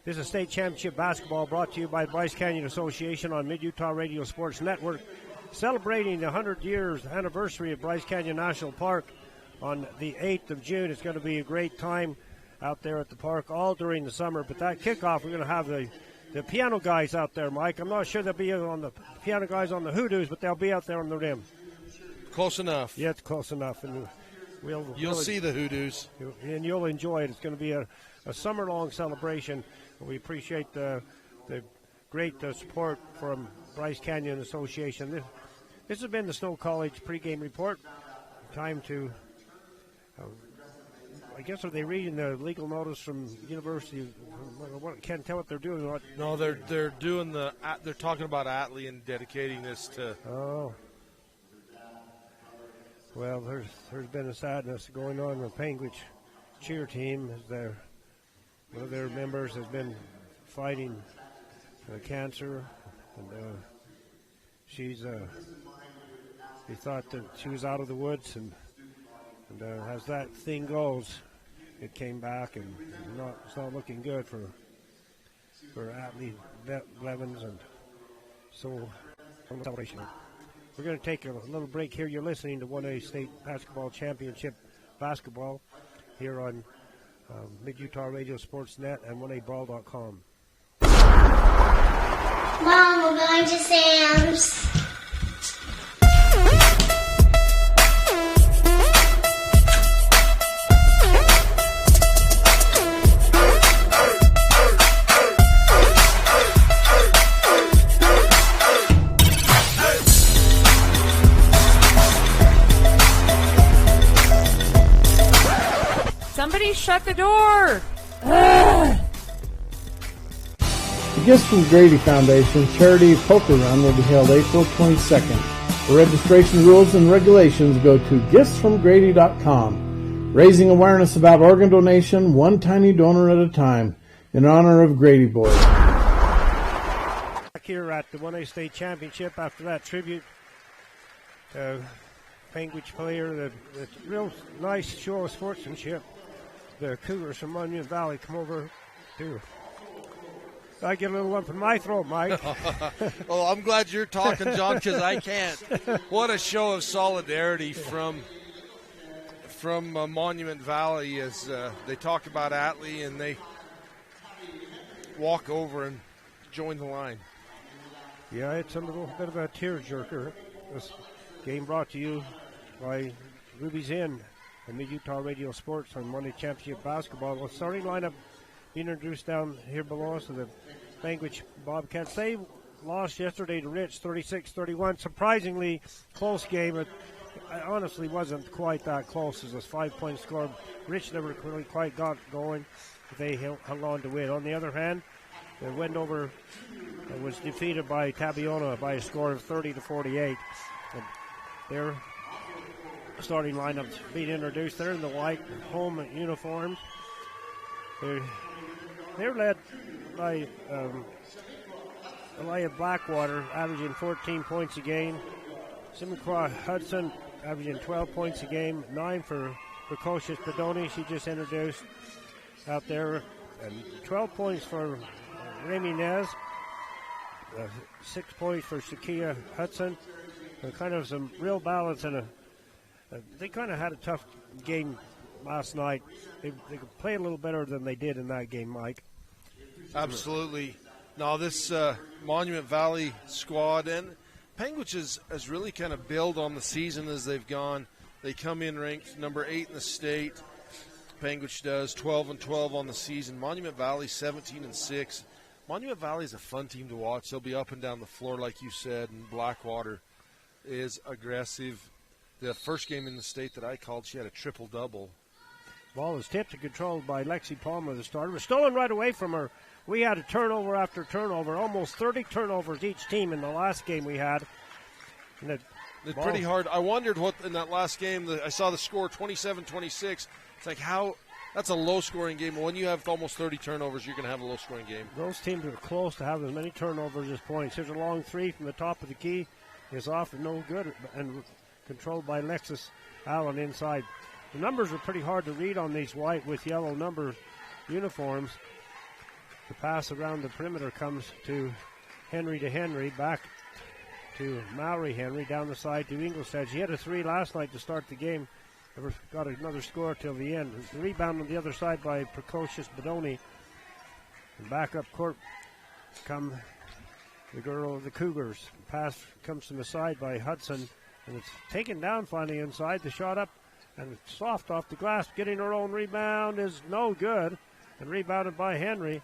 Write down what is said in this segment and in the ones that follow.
This is State Championship Basketball brought to you by Bryce Canyon Association on Mid-Utah Radio Sports Network, celebrating the 100 years anniversary of Bryce Canyon National Park on the 8th of June. It's going to be a great time out there at the park all during the summer. But that kickoff, we're going to have the piano guys out there, Mike. I'm not sure they'll be on the piano guys on the hoodoos, but they'll be out there on the rim. Close enough. Yeah, it's close enough. And you'll see the hoodoos. And you'll enjoy it. It's going to be a summer-long celebration. We appreciate the great support from Bryce Canyon Association. This has been the Snow College pregame report. Time to, I guess, are they reading the legal notice from University? I can't tell what they're doing. No, they're doing they're talking about Atlee and dedicating this to. Oh. Well, there's been a sadness going on with Panguitch cheer team as one of their members has been fighting cancer, and she thought that she was out of the woods, and as that thing goes, it came back, and it's not looking good for Atlee Blevins, and so celebration. We're going to take a little break here. You're listening to 1A State Basketball Championship Basketball here on Mid-Utah Radio Sports Net and 1aball.com. Mom, we're going to Sam's. Somebody shut the door! The Gifts from Grady Foundation Charity Poker Run will be held April 22nd. For registration rules and regulations, go to giftsfromgrady.com. Raising awareness about organ donation, one tiny donor at a time, in honor of Grady Boys. Back here at the 1A State Championship after that tribute Panguitch player, the real nice show of sportsmanship. The Cougars from Monument Valley come over to. I get a little one from my throat, Mike. Oh, I'm glad you're talking, John, because I can't. What a show of solidarity from Monument Valley as they talk about Atlee and they walk over and join the line. Yeah, it's a little bit of a tearjerker. This game brought to you by Ruby's Inn and Mid-Utah Radio Sports on Monday Championship Basketball. The starting lineup being introduced down here below us, so the Panguitch Bobcats. They lost yesterday to Rich 36-31. Surprisingly close game. It honestly wasn't quite that close as a 5-point score. Rich never really quite got going. They held on to win. On the other hand, the Wendover was defeated by Tabiona by a score of 30-48. And their starting lineups being introduced. They're in the white home uniforms. They're led by Elijah Blackwater, averaging 14 points a game. Simicroix Hudson averaging 12 points a game. 9 for Precocious Pedoni, she just introduced out there. And 12 points for Remy Nez. 6 points for Shakia Hudson. And kind of some real balance and they kind of had a tough game last night. They could play a little better than they did in that game, Mike. Absolutely. Now, this Monument Valley squad and Panguitch has really kind of built on the season as they've gone. They come in ranked number 8 in the state. Panguitch does 12-12 on the season. Monument Valley 17-6. Monument Valley is a fun team to watch. They'll be up and down the floor, like you said, and Blackwater is aggressive. The first game in the state that I called, she had a triple-double. Ball was tipped and controlled by Lexi Palmer, the starter. It was stolen right away from her. We had a turnover after turnover, almost 30 turnovers each team in the last game we had. It's pretty hard. I wondered what in that last game, I saw the score 27-26. It's like how that's a low-scoring game. When you have almost 30 turnovers, you're going to have a low-scoring game. Those teams are close to having as many turnovers as points. Here's a long three from the top of the key. It's off and no good, and controlled by Lexus Allen inside. The numbers are pretty hard to read on these white with yellow number uniforms. The pass around the perimeter comes to Henry, back to Mallory Henry, down the side to Ingolstadt. She had a 3 last night to start the game. Never got another score till the end. The rebound on the other side by Precocious Bedoni. And back up court come the girl of the Cougars. Pass comes from the side by Hudson, and it's taken down finally inside. The shot up and soft off the glass. Getting her own rebound is no good, and rebounded by Henry.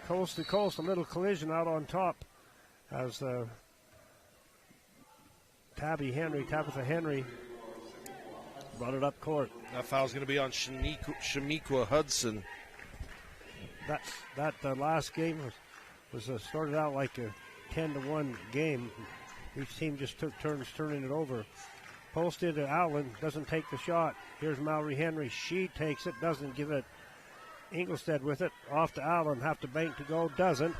Coast to coast, a little collision out on top as Tabitha Henry brought it up court. That foul's going to be on Shamiqua Hudson. That last game was started out like a 10-1 game. Each team just took turns turning it over. Posted to Allen, doesn't take the shot. Here's Mallory Henry. She takes it, doesn't give it. Ingolstadt with it, off to Allen, have to bank to go, doesn't.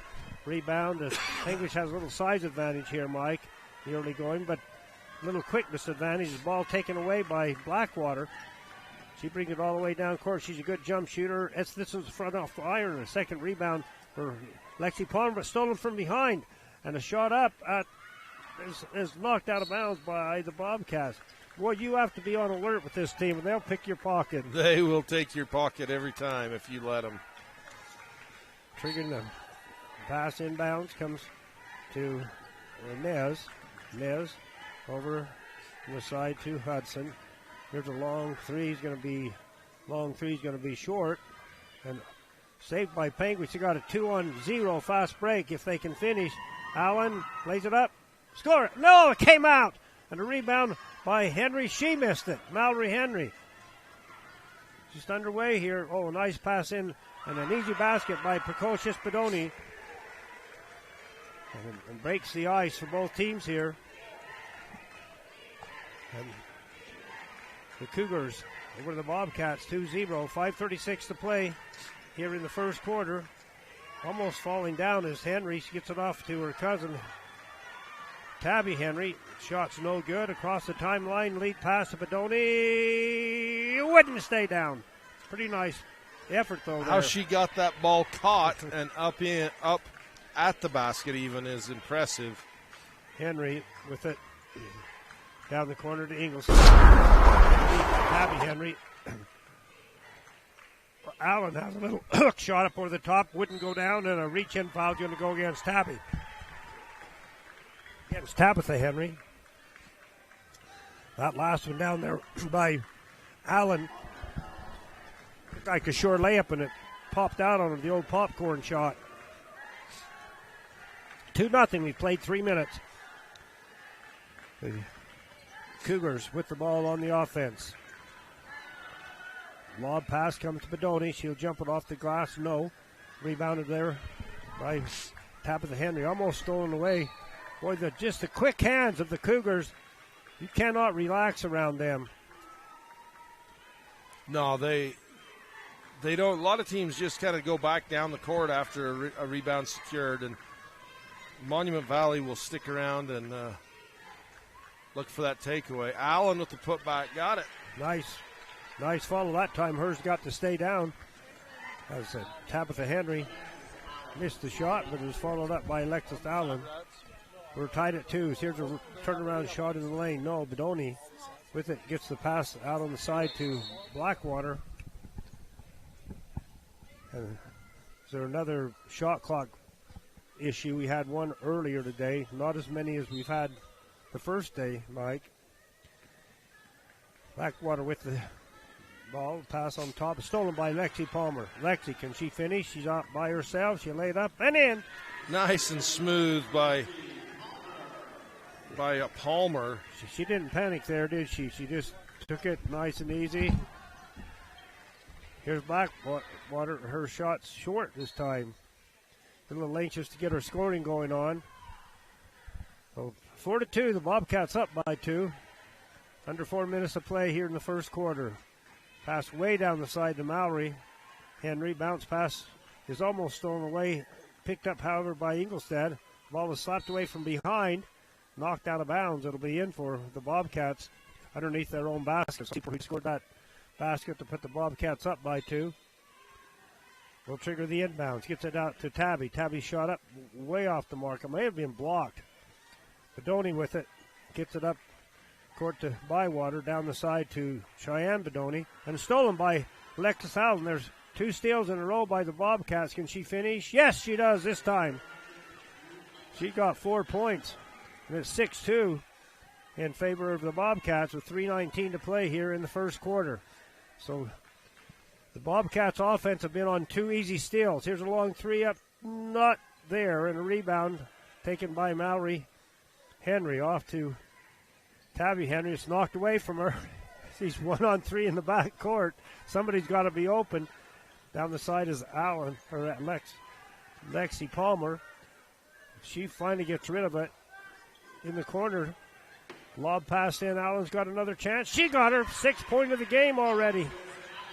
Rebound, Panguitch has a little size advantage here, Mike, the early going, but a little quickness advantage. The ball taken away by Blackwater. She brings it all the way down court. She's a good jump shooter. This is front off the iron. A second rebound for Lexi Palmer, but stolen from behind. And a shot up is knocked out of bounds by the Bobcats. Boy, you have to be on alert with this team, and they'll pick your pocket. They will take your pocket every time if you let them. Triggering the pass inbounds comes to Nez. Nez over on the side to Hudson. Here's a long three. He's going to be short. And saved by Panguitch. They got a 2-on-0 fast break if they can finish. Allen lays it up. Score it. No, it came out. And a rebound by Henry. She missed it. Mallory Henry. Just underway here. Oh, nice pass in. And an easy basket by Precocious Bedoni. And breaks the ice for both teams here. And the Cougars over the Bobcats 2-0. 5:36 to play here in the first quarter. Almost falling down is Henry. She gets it off to her cousin, Tabby Henry. Shot's no good. Across the timeline, lead pass to Bedoni. Wouldn't stay down. Pretty nice effort, though. How she got that ball caught and up at the basket even is impressive. Henry with it. Down the corner to Ingolstadt. Tabby Henry. Allen has a little hook shot up over the top. Wouldn't go down, and a reach-in foul going to go against Tabby. Against Tabitha Henry. That last one down there by Allen. Looked like a sure layup, and it popped out on him, the old popcorn shot. 2-0. We played 3 minutes. The Cougars with the ball on the offense. Lob pass comes to Bedoni. She'll jump it off the glass. No. Rebounded there by Tabitha Henry. Almost stolen away. Boy, just the quick hands of the Cougars. You cannot relax around them. No, they don't. A lot of teams just kind of go back down the court after a rebound secured, and Monument Valley will stick around and look for that takeaway. Allen with the putback, got it. Nice follow that time. Hers got to stay down. As Tabitha Henry missed the shot, but it was followed up by Alexis Allen. We're tied at 2. Here's a turnaround shot in the lane. No, Bedoni with it gets the pass out on the side to Blackwater. And is there another shot clock issue? We had one earlier today. Not as many as we've had the first day, Mike. Blackwater with the ball, pass on top, stolen by Lexi Palmer. Lexi, can she finish? She's out by herself. She laid up and in. Nice and smooth by Palmer. She didn't panic there, did she? She just took it nice and easy. Here's Blackwater. Her shot's short this time. A little anxious to get her scoring going on. So 4-2, the Bobcats up by 2. Under 4 minutes to play here in the first quarter. Pass way down the side to Mallory. Henry, bounce pass is almost stolen away. Picked up, however, by Ingolstadt. Ball was slapped away from behind. Knocked out of bounds. It'll be in for the Bobcats underneath their own basket. People who scored that basket to put the Bobcats up by 2. will trigger the inbounds. Gets it out to Tabby. Tabby shot up way off the mark. It may have been blocked. Bedoni with it. Gets it up court to Bywater. Down the side to Cheyenne Bedoni. And stolen by Alexis Allen. There's 2 steals in a row by the Bobcats. Can she finish? Yes, she does this time. She got 4 points. And it's 6-2 in favor of the Bobcats with 3:19 to play here in the first quarter. So the Bobcats offense have been on 2 easy steals. Here's a long 3 up, not there, and a rebound taken by Mallory Henry off to Tabby Henry. It's knocked away from her. She's 1-on-3 in the back court. Somebody's got to be open. Down the side is Allen, or Lexi Palmer. She finally gets rid of it. In the corner, lob pass in. Allen's got another chance. She got her 6th point of the game already.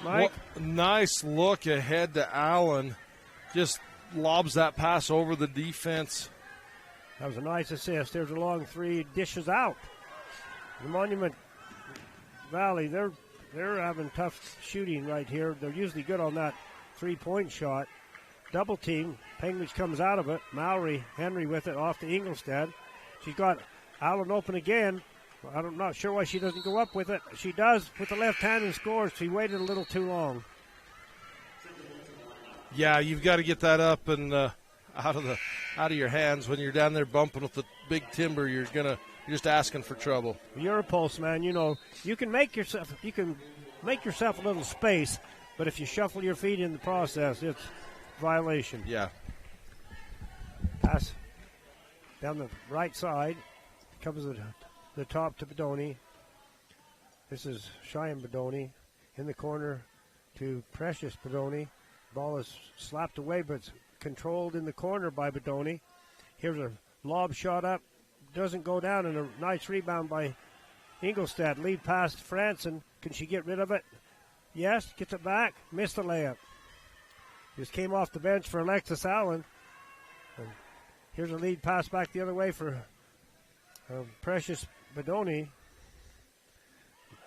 Mike? Nice look ahead to Allen. Just lobs that pass over the defense. That was a nice assist. There's a long 3, dishes out. The Monument Valley, they're having tough shooting right here. They're usually good on that 3-point shot. Double team. Panguitch comes out of it. Mallory Henry with it off to Ingolstadt. She's got Allen open again. I'm not sure why she doesn't go up with it. She does with the left hand and scores. She waited a little too long. Yeah, you've got to get that up and out of your hands. When you're down there bumping with the big timber, you're just asking for trouble. You're a postman, you know. You can make yourself a little space, but if you shuffle your feet in the process, it's violation. Yeah. Pass down the right side. Comes the top to Bedoni. This is Cheyenne Bedoni in the corner to Precious Bedoni. Ball is slapped away, but it's controlled in the corner by Bedoni. Here's a lob shot up. Doesn't go down, and a nice rebound by Ingolstadt. Lead pass to Franson. Can she get rid of it? Yes. Gets it back. Missed the layup. Just came off the bench for Alexis Allen. And here's a lead pass back the other way for Precious Bedoni.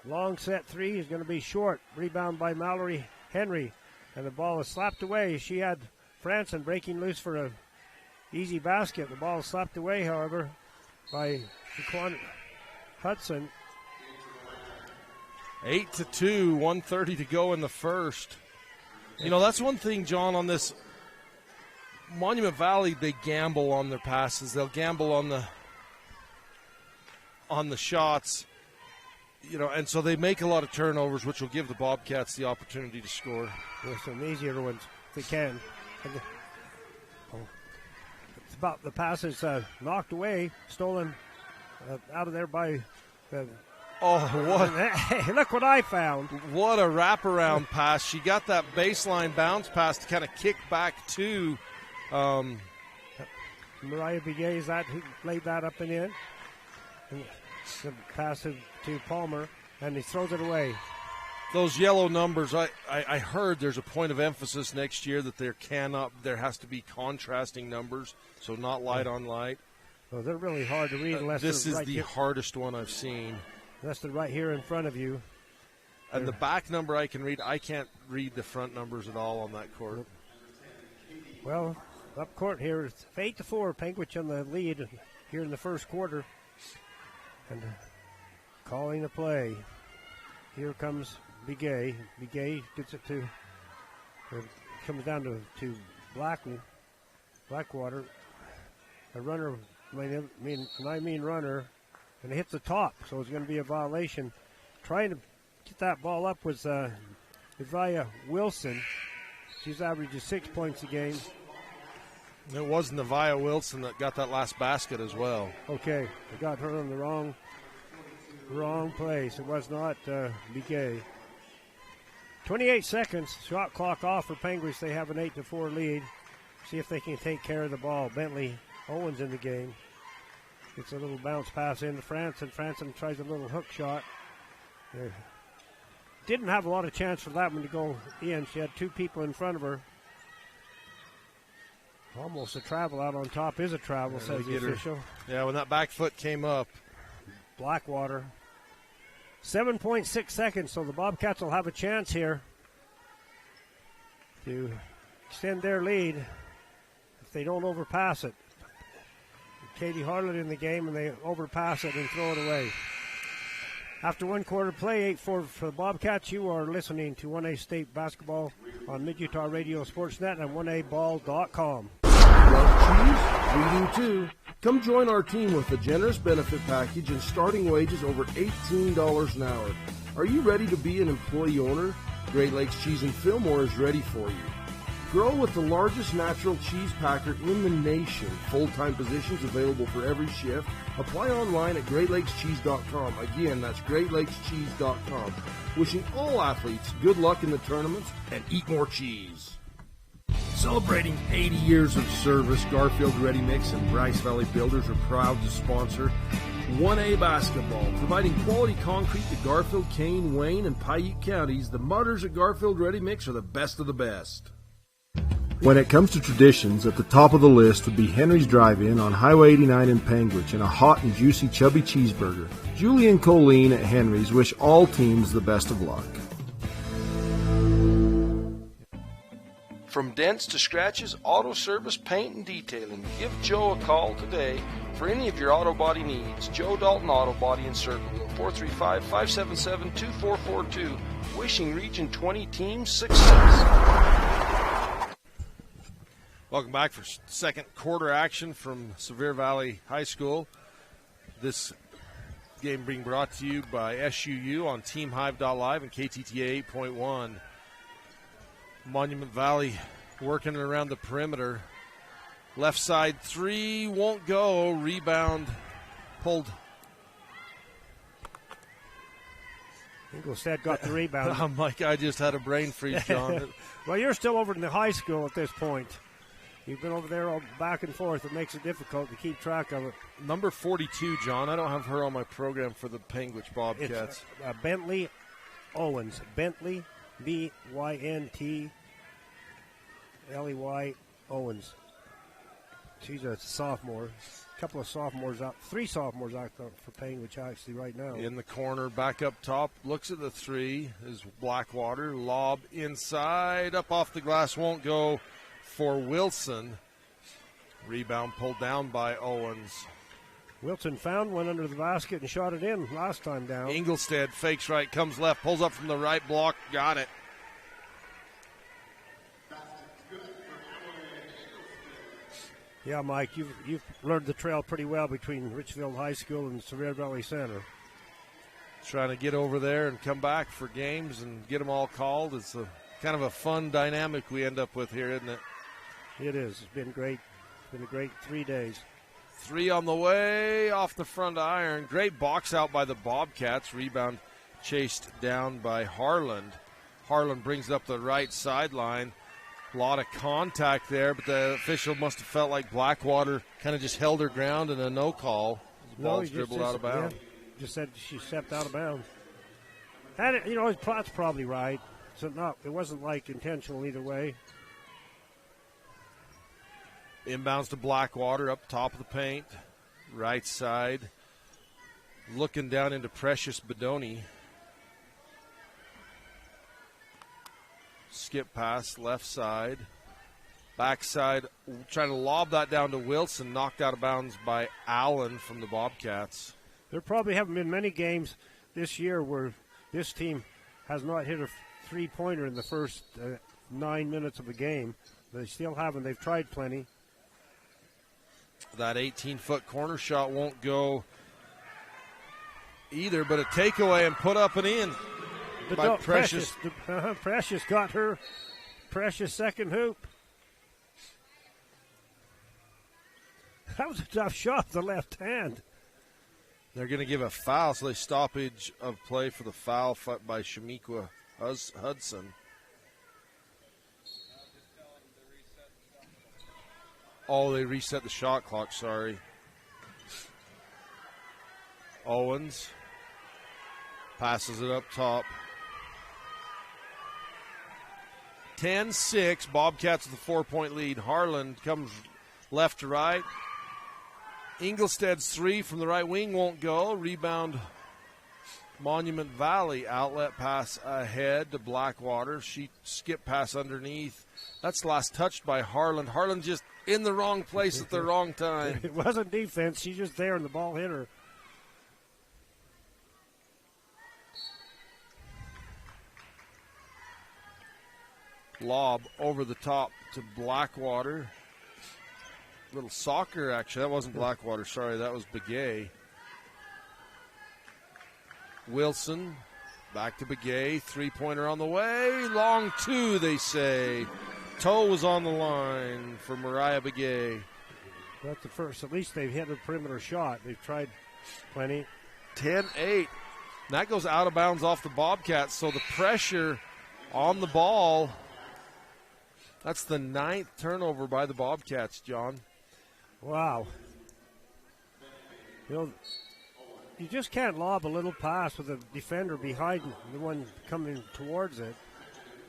Long set 3 is going to be short. Rebound by Mallory Henry. And the ball is slapped away. She had Franson breaking loose for an easy basket. The ball is slapped away, however, by Jaquan Hudson. 8-2, 1:30 to go in the first. You know, that's one thing, John, on this Monument Valley, they gamble on their passes. They'll gamble on the shots, you know, and so they make a lot of turnovers, which will give the Bobcats the opportunity to score. With some easier ones, if they can. It's about the pass is knocked away, stolen out of there by. Hey, look what I found! What a wraparound pass! She got that baseline bounce pass to kind of kick back to. Mariah Biguet is that who laid that up and in. And the pass to Palmer, and he throws it away. Those yellow numbers, I heard there's a point of emphasis next year that there has to be contrasting numbers, so not light on light. Well, they're really hard to read unless this is right the here. hardest one I've seen. Unless they're right here in front of you. And the back number I can read. I can't read the front numbers at all on that court. Well, up court here, it's 8-4. Panguitch on the lead here in the first quarter. And calling a play. Here comes Biguet. Biguet gets it to, comes down to Blackwater. A runner, I mean runner, and it hits the top, so it's going to be a violation. Trying to get that ball up was Evia Wilson. She's averaging 6 points a game. It wasn't Evia Wilson that got that last basket as well. Okay, they got her in the wrong place. It was not Biguet. 28 seconds, shot clock off for Panguitch. They have an 8-4 lead. See if they can take care of the ball. Bentley Owens in the game. Gets a little bounce pass into Franson. Franson tries a little hook shot. Didn't have a lot of chance for that one to go in. She had 2 people in front of her. Almost a travel out on top is a travel, says the official. Yeah, when that back foot came up. Blackwater. 7.6 seconds, so the Bobcats will have a chance here to extend their lead if they don't overpass it. Katie Harlan in the game, and they overpass it and throw it away. After one quarter play, 8-4 for the Bobcats. You are listening to 1A State Basketball on Mid-Utah Radio Sportsnet and 1aball.com. Love cheese? We do too. Come join our team with a generous benefit package and starting wages over $18 an hour. Are you ready to be an employee owner? Great Lakes Cheese in Fillmore is ready for you. Grow with the largest natural cheese packer in the nation. Full-time positions available for every shift. Apply online at GreatLakesCheese.com. Again, that's GreatLakesCheese.com. Wishing all athletes good luck in the tournaments and eat more cheese. Celebrating 80 years of service, Garfield Ready Mix and Bryce Valley Builders are proud to sponsor 1A Basketball. Providing quality concrete to Garfield, Kane, Wayne, and Paiute counties, the mutters at Garfield Ready Mix are the best of the best. When it comes to traditions, at the top of the list would be Henry's Drive-In on Highway 89 in Panguitch and a hot and juicy chubby cheeseburger. Julie and Colleen at Henry's wish all teams the best of luck. From dents to scratches, auto service, paint, and detailing, give Joe a call today for any of your auto body needs. Joe Dalton Auto Body in Circleville, 435-577-2442. Wishing Region 20 teams success. Welcome back for second quarter action from Sevier Valley High School. This game being brought to you by SUU on TeamHive.live and KTTA 8.1. Monument Valley working it around the perimeter. Left side three won't go. Rebound pulled. Ingolstadt got the rebound. Mike, I just had a brain freeze, John. Well, you're still over in the high school at this point. You've been over there all back and forth. It makes it difficult to keep track of it. Number 42, John. I don't have her on my program for the Panguitch Bobcats. It's Bentley Owens. Bentley, Byntley Owens. She's a sophomore. A couple of sophomores out. 3 sophomores out for Panguitch actually right now. In the corner, back up top. Looks at the three. Is Blackwater. Lob inside. Up off the glass. Won't go for Wilson. Rebound pulled down by Owens. Wilson found one under the basket and shot it in last time down. Ingolstadt fakes right, comes left, pulls up from the right block, got it. Yeah, Mike, you've learned the trail pretty well between Richfield High School and Sevier Valley Center. Trying to get over there and come back for games and get them all called. It's a kind of a fun dynamic we end up with here, isn't it? It is. It's been great. It's been a great 3 days. 3 on the way, off the front iron. Great box out by the Bobcats. Rebound chased down by Harland. Harland brings it up the right sideline. A lot of contact there, but the official must have felt like Blackwater kind of just held her ground and a no call. The ball's dribbled out of bounds. Yeah, just said she stepped out of bounds. And, that's probably right. So it wasn't like intentional either way. Inbounds to Blackwater, up top of the paint, right side. Looking down into Precious Bedoni. Skip pass, left side. Backside, trying to lob that down to Wilson, knocked out of bounds by Allen from the Bobcats. There probably haven't been many games this year where this team has not hit a three-pointer in the first 9 minutes of a game. They still haven't. They've tried plenty. That 18-foot corner shot won't go either, but a takeaway and put up and in by Precious. Precious got her precious second hoop. That was a tough shot with the left hand. They're going to give a foul, so they stoppage of play for the foul by Shamiqua Hudson. Oh, they reset the shot clock, sorry. Owens passes it up top. 10-6, Bobcats with a 4-point lead. Harlan comes left to right. Ingolstadt's 3 from the right wing won't go. Rebound Monument Valley. Outlet pass ahead to Blackwater. She skipped pass underneath. That's last touched by Harlan. Harlan just in the wrong place at the wrong time. It wasn't defense. She's just there and the ball hit her. Lob over the top to Blackwater. Little soccer action. That wasn't Blackwater. Sorry, that was Begay. Wilson back to Begay. Three-pointer on the way. Long two, they say. Toe was on the line for Mariah Begay. That's the first. At least they've hit a perimeter shot. They've tried plenty. 10-8. That goes out of bounds off the Bobcats, so the pressure on the ball. That's the 9th turnover by the Bobcats, John. Wow. You just can't lob a little pass with a defender behind the one coming towards it.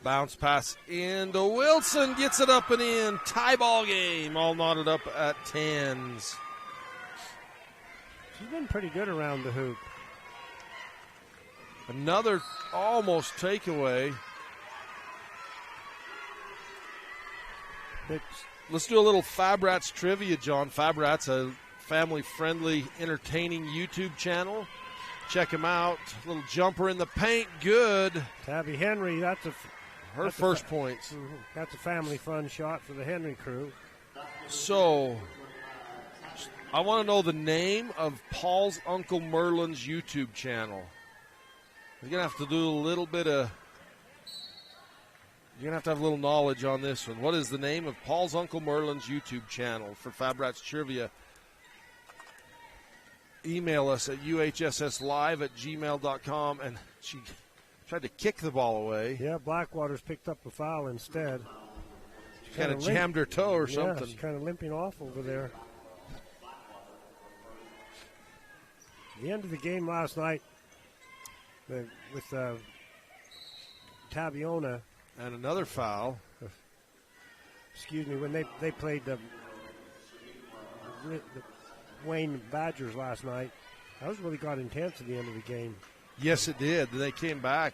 Bounce pass into Wilson. Gets it up and in. Tie ball game. All knotted up at 10s. She's been pretty good around the hoop. Another almost takeaway. Let's do a little Fabrats trivia, John. Fabrats, a family-friendly, entertaining YouTube channel. Check him out. Little jumper in the paint, good. Tabby Henry, that's her first points. That's a family fun shot for the Henry crew. So, I want to know the name of Paul's Uncle Merlin's YouTube channel. You're going to have to do a little bit of... You're going to have a little knowledge on this one. What is the name of Paul's Uncle Merlin's YouTube channel for Fabrats Trivia? Email us at uhsslive@gmail.com. And she tried to kick the ball away. Yeah, Blackwater's picked up a foul instead. She kind of jammed her toe or something. She's kind of limping off over there. The end of the game last night with Tabiona. And another foul. Excuse me, when they played the Wayne Badgers last night, that was really got intense at the end of the game. Yes, it did. They came back.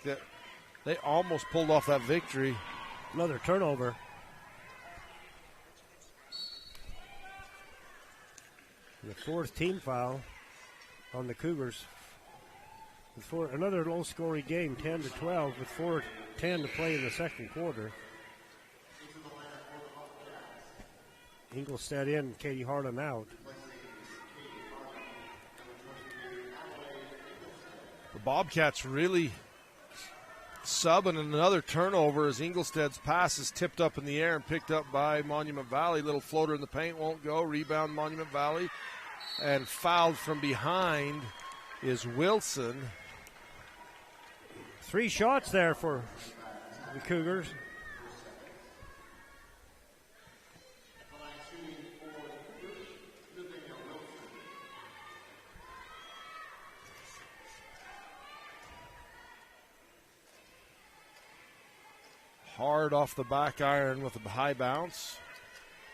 They almost pulled off that victory. Another turnover. The 4th team foul on the Cougars. Another low-scoring game, 10-12, with 4:10 to play in the second quarter. Ingolstadt in, Katie Harlan out. The Bobcats really subbing another turnover as Ingolstadt's pass is tipped up in the air and picked up by Monument Valley. Little floater in the paint, won't go. Rebound Monument Valley. And fouled from behind is Wilson. 3 shots there for the Cougars. Hard off the back iron with a high bounce.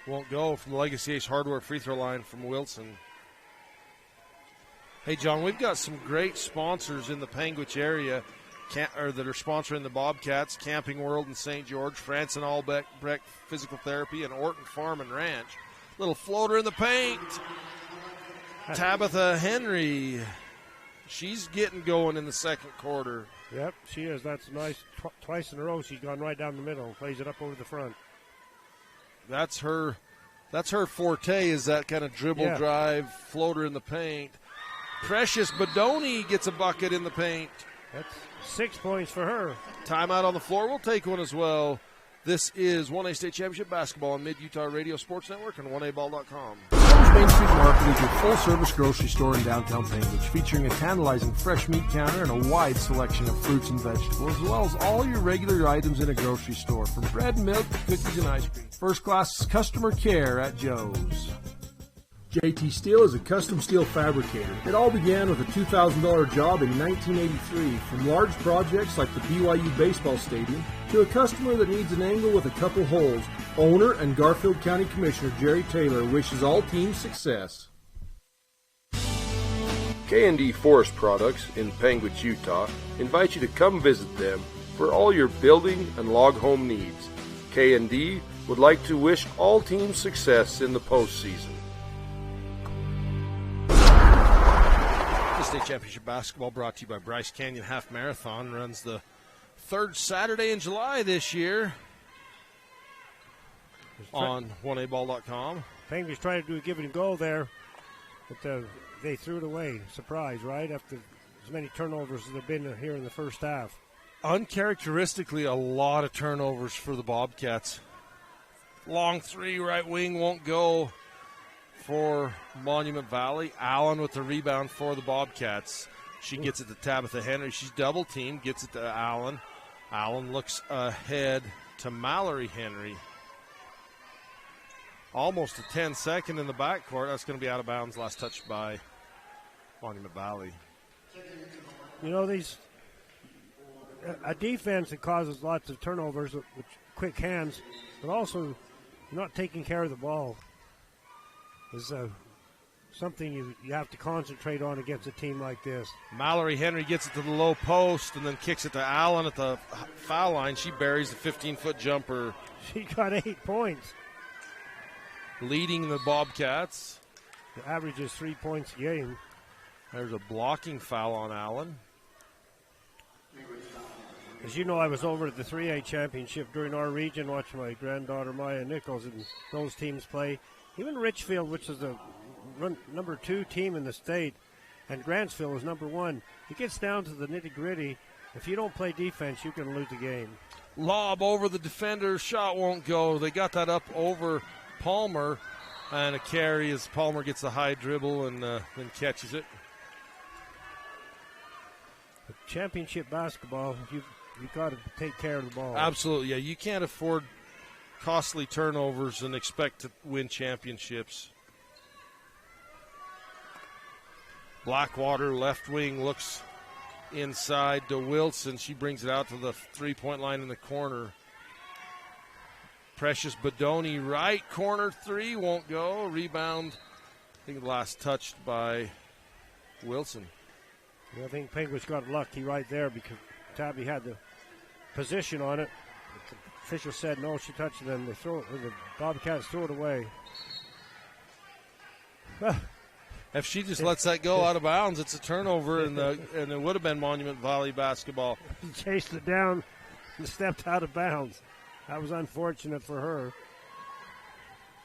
Won't go from the Legacy Ace Hardware free throw line from Wilson. Hey, John, we've got some great sponsors in the Panguitch area that are sponsoring the Bobcats: Camping World in St. George, France and Albrecht Physical Therapy, and Orton Farm and Ranch. Little floater in the paint. Tabitha Henry. She's getting going in the second quarter. Yep, she is. That's nice. Twice in a row, she's gone right down the middle, plays it up over the front. That's her forte, is that kind of dribble drive, floater in the paint. Precious Bodoni gets a bucket in the paint. That's 6 points for her. Timeout on the floor. We'll take one as well. This is 1A State Championship Basketball on Mid-Utah Radio Sports Network and 1aball.com. Main Street Market is your full-service grocery store in downtown Panguitch, featuring a tantalizing fresh meat counter and a wide selection of fruits and vegetables, as well as all your regular items in a grocery store, from bread, milk, cookies, and ice cream. First-class customer care at Joe's. JT Steel is a custom steel fabricator. It all began with a $2,000 job in 1983, from large projects like the BYU baseball stadium to a customer that needs an angle with a couple holes. Owner and Garfield County Commissioner Jerry Taylor wishes all teams success. K&D Forest Products in Panguitch, Utah invite you to come visit them for all your building and log home needs. K&D would like to wish all teams success in the postseason. The state championship basketball brought to you by Bryce Canyon Half Marathon. Runs the third Saturday in July this year on 1aball.com. Panguitch tried to do a give and go there, but they threw it away. Surprise, right? After as many turnovers as there have been here in the first half. Uncharacteristically, a lot of turnovers for the Bobcats. Long three, right wing won't go for Monument Valley. Allen with the rebound for the Bobcats. She gets it to Tabitha Henry. She's double teamed, gets it to Allen. Allen looks ahead to Mallory Henry. Almost a 10-second in the backcourt. That's going to be out of bounds. Last touch by Monument Valley. You know, a defense that causes lots of turnovers with quick hands, but also not taking care of the ball is something you have to concentrate on against a team like this. Mallory Henry gets it to the low post and then kicks it to Allen at the foul line. She buries the 15-foot jumper. She got 8 points. Leading the Bobcats. The average is 3 points a game. There's a blocking foul on Allen. As you know, I was over at the 3A championship during our region watching my granddaughter Maya Nichols and those teams play. Even Richfield, which is the number 2 team in the state, and Grantsville is number 1. It gets down to the nitty-gritty. If you don't play defense, you can lose the game. Lob over the defender. Shot won't go. They got that up over Palmer, and a carry as Palmer gets the high dribble and then catches it. The championship basketball, you've got to take care of the ball. Absolutely, yeah. You can't afford costly turnovers and expect to win championships. Blackwater, left wing, looks inside to Wilson. She brings it out to the three-point line in the corner. Precious Bedoni, right corner three, won't go. Rebound, I think last touched by Wilson. Yeah, I think Panguitch got lucky right there because Tabby had the position on it. The official said no, she touched it, and the Bobcats throw it away. If she just lets that go out of bounds, it's a turnover, and it would have been Monument Valley basketball. He chased it down and stepped out of bounds. That was unfortunate for her.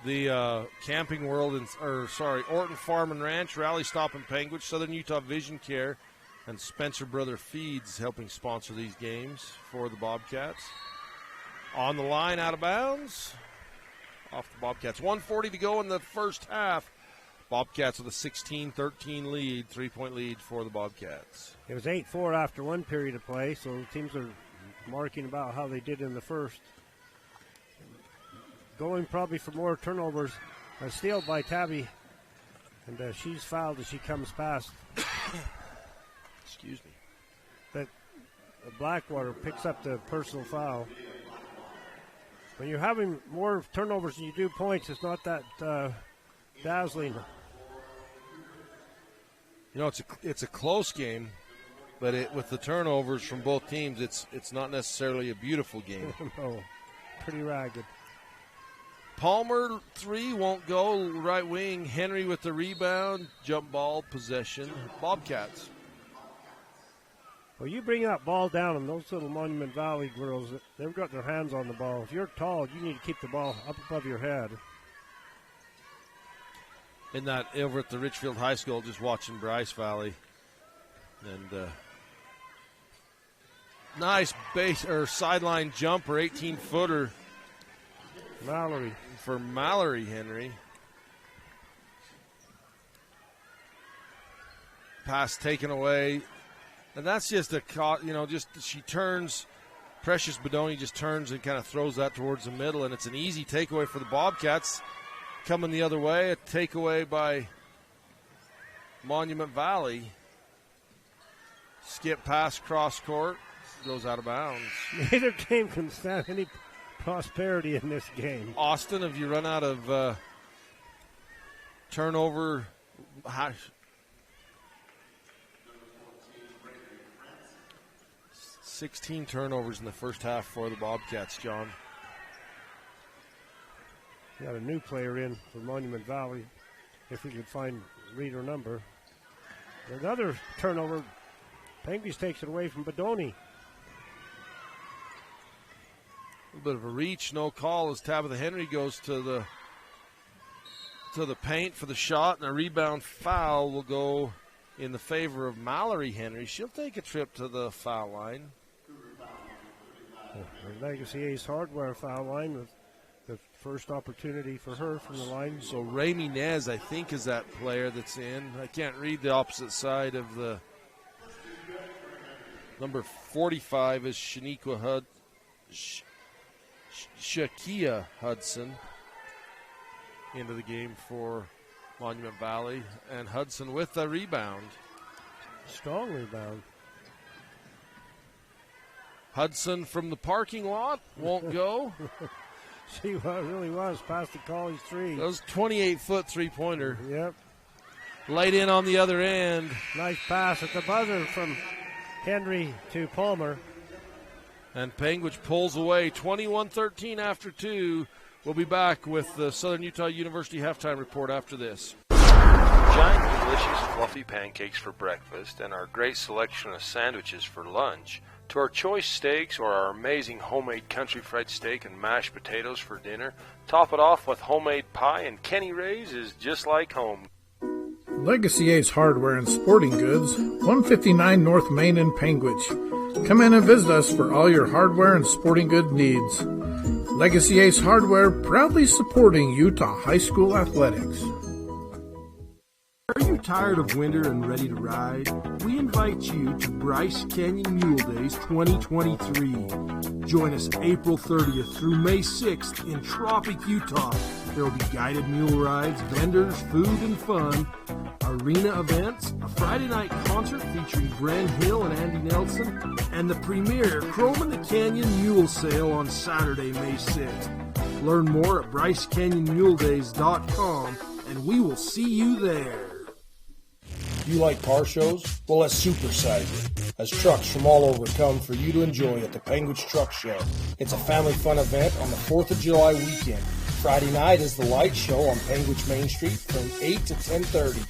The Camping World, Orton Farm and Ranch, Rally Stop in Panguitch, Southern Utah Vision Care, and Spencer Brother Feeds helping sponsor these games for the Bobcats. On the line, out of bounds. Off the Bobcats. 1:40 to go in the first half. Bobcats with a 16-13 lead, 3-point lead for the Bobcats. It was 8-4 after one period of play, so the teams are marking about how they did in the first. Going probably for more turnovers. A steal by Tabby, and she's fouled as she comes past. Excuse me. But Blackwater picks up the personal foul. When you're having more turnovers than you do points, it's not that dazzling. You know, it's a close game, but with the turnovers from both teams, it's not necessarily a beautiful game. No, pretty ragged. Palmer, three, won't go. Right wing, Henry with the rebound. Jump ball, possession. Bobcats. Well, you bring that ball down, and those little Monument Valley girls, they've got their hands on the ball. If you're tall, you need to keep the ball up above your head. In that, over at the Richfield High School, just watching Bryce Valley. And nice base or sideline jumper, 18-footer. Mallory. For Mallory Henry. Pass taken away. And that's just she turns. Precious Bedoni just turns and kind of throws that towards the middle, and it's an easy takeaway for the Bobcats. Coming the other way, a takeaway by Monument Valley. Skip pass, cross court, goes out of bounds. Neither team can stand any prosperity in this game. Austin, have you run out of turnover 16 turnovers in the first half for the Bobcats, John. Got a new player in for Monument Valley, if we could find reader number. Another turnover. Panguitch takes it away from Bedoni. A bit of a reach, no call as Tabitha Henry goes to the paint for the shot, and a rebound foul will go in the favor of Mallory Henry. She'll take a trip to the foul line. The Legacy Ace Hardware foul line with the first opportunity for her from the line. So Ray Minez, I think, is that player that's in. I can't read the opposite side of the number 45 is Shakia Hudson into the game for Monument Valley, and Hudson with a rebound. Strong rebound. Hudson from the parking lot won't go. She really was past the college three. That was 28-foot three-pointer. Yep. Light in on the other end. Nice pass at the buzzer from Henry to Palmer. And Panguitch pulls away 21-13 after 2. We'll be back with the Southern Utah University halftime report after this. Giant delicious fluffy pancakes for breakfast and our great selection of sandwiches for lunch, to our choice steaks or our amazing homemade country fried steak and mashed potatoes for dinner, top it off with homemade pie, and Kenny Ray's is just like home. Legacy Ace Hardware and Sporting Goods, 159 North Main in Panguitch. Come in and visit us for all your hardware and sporting good needs. Legacy Ace Hardware, proudly supporting Utah High School athletics. Are you tired of winter and ready to ride? We invite you to Bryce Canyon Mule Days 2023. Join us April 30th through May 6th in Tropic, Utah. There will be guided mule rides, vendors, food and fun, arena events, a Friday night concert featuring Bren Hill and Andy Nelson, and the premier Chrome in the Canyon Mule Sale on Saturday, May 6th. Learn more at BryceCanyonMuleDays.com, and we will see you there. You like car shows? Well, let's supersize it, as trucks from all over come for you to enjoy at the Panguitch Truck Show. It's a family fun event on the 4th of July weekend. Friday night is the light show on Panguitch Main Street from 8 to 10:30.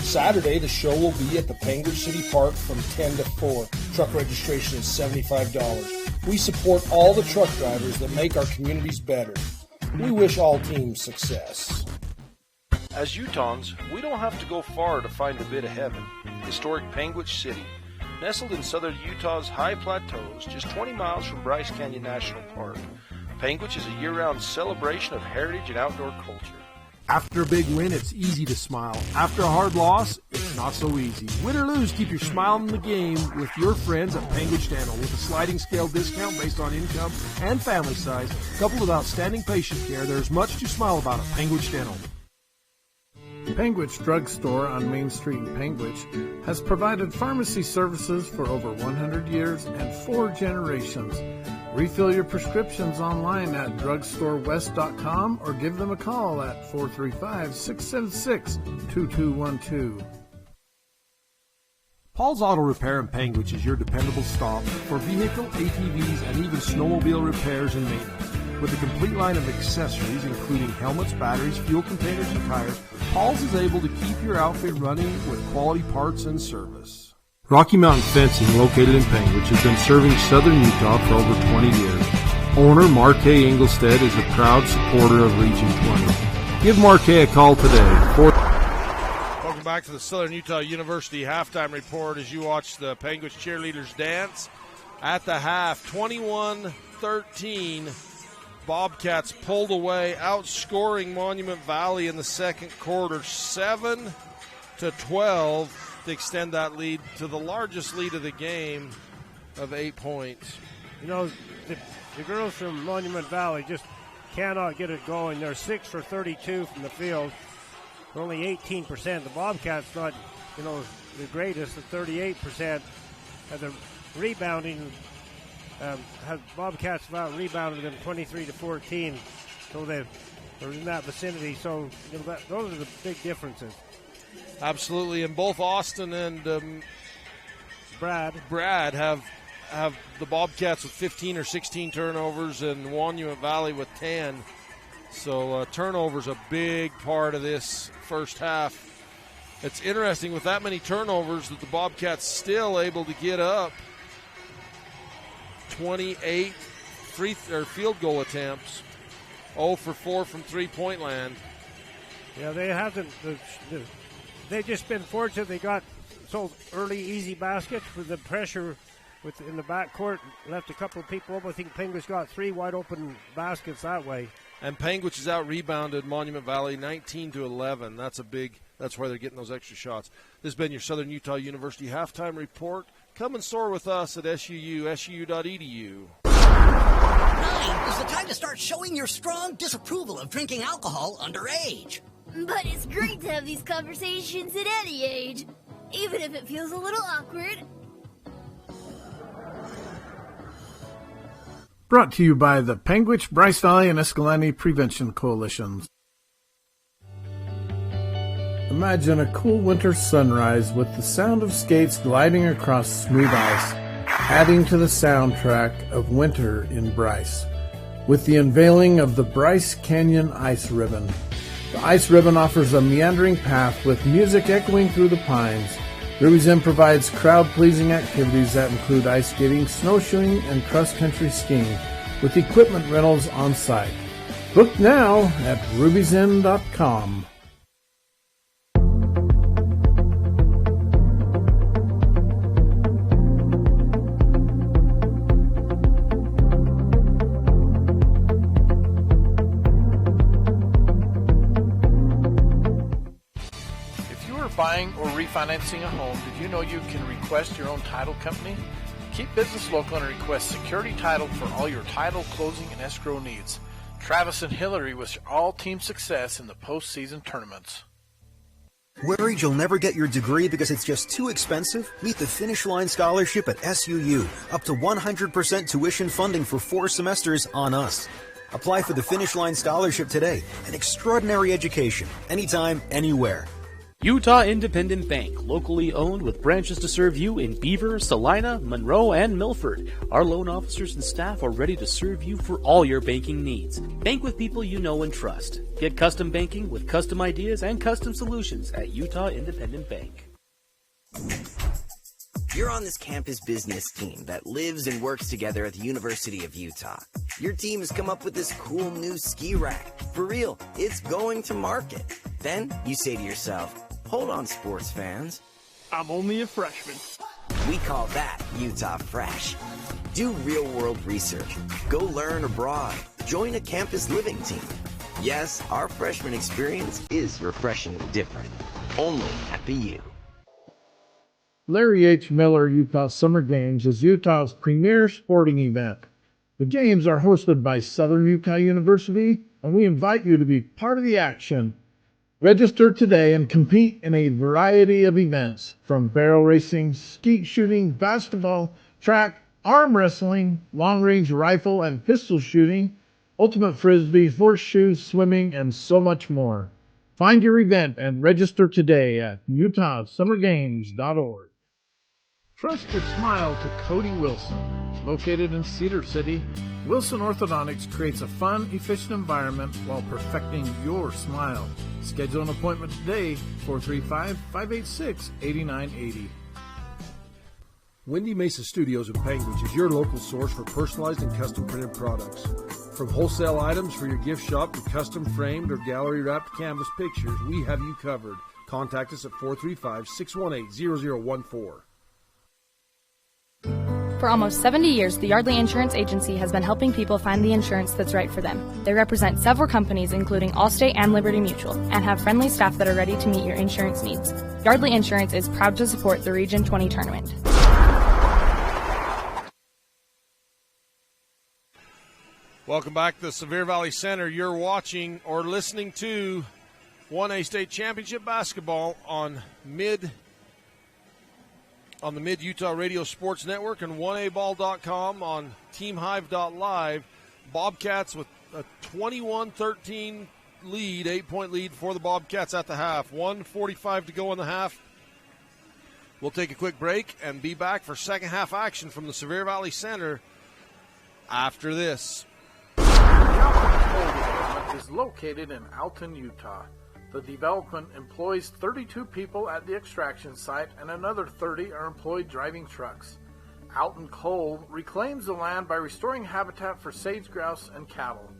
Saturday, the show will be at the Panguitch City Park from 10 to 4. Truck registration is $75. We support all the truck drivers that make our communities better. We wish all teams success. As Utahns, we don't have to go far to find a bit of heaven. Historic Panguitch City, nestled in southern Utah's high plateaus, just 20 miles from Bryce Canyon National Park. Panguitch is a year-round celebration of heritage and outdoor culture. After a big win, it's easy to smile. After a hard loss, it's not so easy. Win or lose, keep your smile in the game with your friends at Panguitch Dental. With a sliding scale discount based on income and family size, coupled with outstanding patient care, there's much to smile about at Panguitch Dental. Panguitch Drug Store on Main Street in Panguitch has provided pharmacy services for over 100 years and 4 generations. Refill your prescriptions online at drugstorewest.com or give them a call at 435-676-2212. Paul's Auto Repair in Panguitch is your dependable stop for vehicle, ATVs, and even snowmobile repairs and maintenance. With a complete line of accessories, including helmets, batteries, fuel containers, and tires, Paul's is able to keep your outfit running with quality parts and service. Rocky Mountain Fencing, located in Panguitch, has been serving southern Utah for over 20 years. Owner Marquet Engelstead is a proud supporter of Region 20. Give Marquet a call today. Welcome back to the Southern Utah University halftime report as you watch the Panguitch cheerleaders dance. At the half, 21-13. Bobcats pulled away, outscoring Monument Valley in the second quarter, 7-12, to extend that lead to the largest lead of the game of 8 points. You know, the girls from Monument Valley just cannot get it going. They're 6 for 32 from the field, for only 18%. The Bobcats not, the greatest at 38%. And the rebounding. Bobcats about rebounded them 23-14, so they're in that vicinity. So those are the big differences. Absolutely, and both Austin and Brad have have the Bobcats with 15 or 16 turnovers and Monument Valley with 10. So turnovers a big part of this first half. It's interesting with that many turnovers that the Bobcats still able to get up 28 field goal attempts, 0 for 4 from three-point land. Yeah, they haven't. They've just been fortunate. They got so early easy baskets with the pressure in the backcourt. Left a couple of people open. I think Panguitch got 3 wide open baskets that way. And Panguitch has out-rebounded Monument Valley 19-11. That's why they're getting those extra shots. This has been your Southern Utah University Halftime Report. Come and soar with us at suu.edu. 9 is the time to start showing your strong disapproval of drinking alcohol underage. But it's great to have these conversations at any age, even if it feels a little awkward. Brought to you by the Panguitch, Bryce Valley, and Escalante Prevention Coalitions. Imagine a cool winter sunrise with the sound of skates gliding across smooth ice, adding to the soundtrack of winter in Bryce. With the unveiling of the Bryce Canyon Ice Ribbon. The Ice Ribbon offers a meandering path with music echoing through the pines. Ruby's Inn provides crowd-pleasing activities that include ice skating, snowshoeing, and cross-country skiing, with equipment rentals on site. Book now at rubysinn.com. Buying or refinancing a home, did you know you can request your own title company? Keep business local and request security title for all your title, closing, and escrow needs. Travis and Hillary wish all team success in the postseason tournaments. Worried you'll never get your degree because it's just too expensive? Meet the Finish Line Scholarship at SUU. Up to 100% tuition funding for 4 semesters on us. Apply for the Finish Line Scholarship today. An extraordinary education. Anytime, anywhere. Utah Independent Bank, locally owned with branches to serve you in Beaver, Salina, Monroe, and Milford. Our loan officers and staff are ready to serve you for all your banking needs. Bank with people you know and trust. Get custom banking with custom ideas and custom solutions at Utah Independent Bank. You're on this campus business team that lives and works together at the University of Utah. Your team has come up with this cool new ski rack. For real, it's going to market. Then you say to yourself, hold on, sports fans. I'm only a freshman. We call that Utah Fresh. Do real-world research. Go learn abroad. Join a campus living team. Yes, our freshman experience is refreshingly different. Only at the U. Larry H. Miller Utah Summer Games is Utah's premier sporting event. The games are hosted by Southern Utah University, and we invite you to be part of the action. Register today and compete in a variety of events, from barrel racing, skeet shooting, basketball, track, arm wrestling, long-range rifle and pistol shooting, ultimate frisbee, horseshoe, swimming, and so much more. Find your event and register today at utahsummergames.org. Trust your smile to Cody Wilson. Located in Cedar City, Wilson Orthodontics creates a fun, efficient environment while perfecting your smile. Schedule an appointment today, 435-586-8980. Windy Mesa Studios in Panguitch is your local source for personalized and custom printed products. From wholesale items for your gift shop to custom framed or gallery wrapped canvas pictures, we have you covered. Contact us at 435-618-0014. For almost 70 years, the Yardley Insurance Agency has been helping people find the insurance that's right for them. They represent several companies, including Allstate and Liberty Mutual, and have friendly staff that are ready to meet your insurance needs. Yardley Insurance is proud to support the Region 20 tournament. Welcome back to the Sevier Valley Center. You're watching or listening to 1A State Championship basketball on the Mid-Utah Radio Sports Network and 1aball.com on teamhive.live. Bobcats with a 21-13 lead, 8-point lead for the Bobcats at the half. 1:45 to go in the half. We'll take a quick break and be back for second half action from the Sevier Valley Center after this. The Alton Coal Development is located in Alton, Utah. The development employs 32 people at the extraction site, and another 30 are employed driving trucks. Alton Coal reclaims the land by restoring habitat for sage grouse and cattle.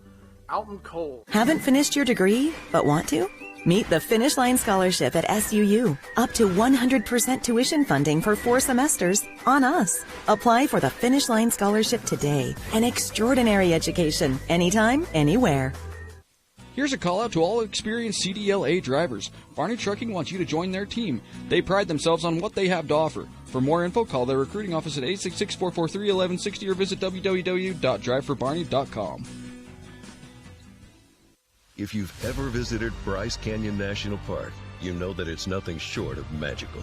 Alton Coal. Haven't finished your degree, but want to? Meet the Finish Line Scholarship at SUU. Up to 100% tuition funding for 4 semesters on us. Apply for the Finish Line Scholarship today. An extraordinary education, anytime, anywhere. Here's a call out to all experienced CDLA drivers. Barney Trucking wants you to join their team. They pride themselves on what they have to offer. For more info, call their recruiting office at 866-443-1160 or visit www.driveforbarney.com. If you've ever visited Bryce Canyon National Park, you know that it's nothing short of magical.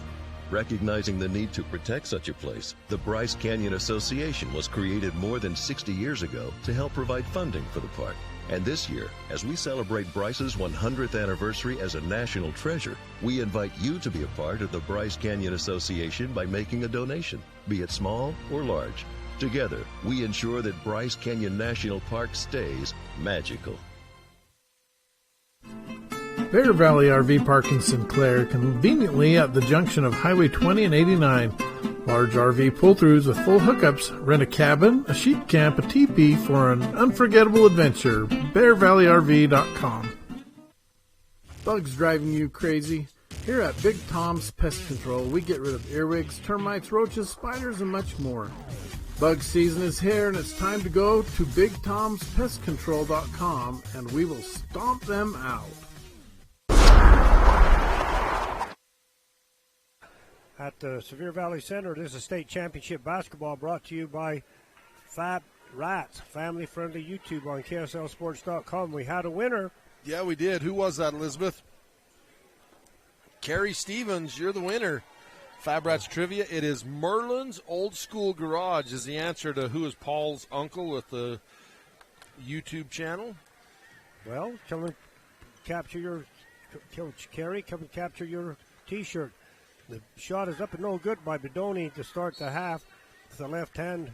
Recognizing the need to protect such a place, the Bryce Canyon Association was created more than 60 years ago to help provide funding for the park. And this year, as we celebrate Bryce's 100th anniversary as a national treasure, we invite you to be a part of the Bryce Canyon Association by making a donation, be it small or large. Together, we ensure that Bryce Canyon National Park stays magical. Bear Valley RV Park in Sinclair, conveniently at the junction of Highway 20 and 89. Large RV pull-throughs with full hookups. Rent a cabin, a sheep camp, a teepee for an unforgettable adventure. BearValleyRV.com. Bugs driving you crazy? Here at Big Tom's Pest Control, we get rid of earwigs, termites, roaches, spiders, and much more. Bug season is here, and it's time to go to BigTom'sPestControl.com, and we will stomp them out. At the Sevier Valley Center, this is state championship basketball brought to you by Fab Rats, family-friendly YouTube on KSLSports.com. We had a winner. Yeah, we did. Who was that, Elizabeth? Carrie Stevens, you're the winner. Fab Rats Trivia. It is Merlin's Old School Garage is the answer to who is Paul's uncle with the YouTube channel. Well, come and capture your, Carrie, come and capture your T-shirt. The shot is up and no good by Bedoni to start the half. With the left hand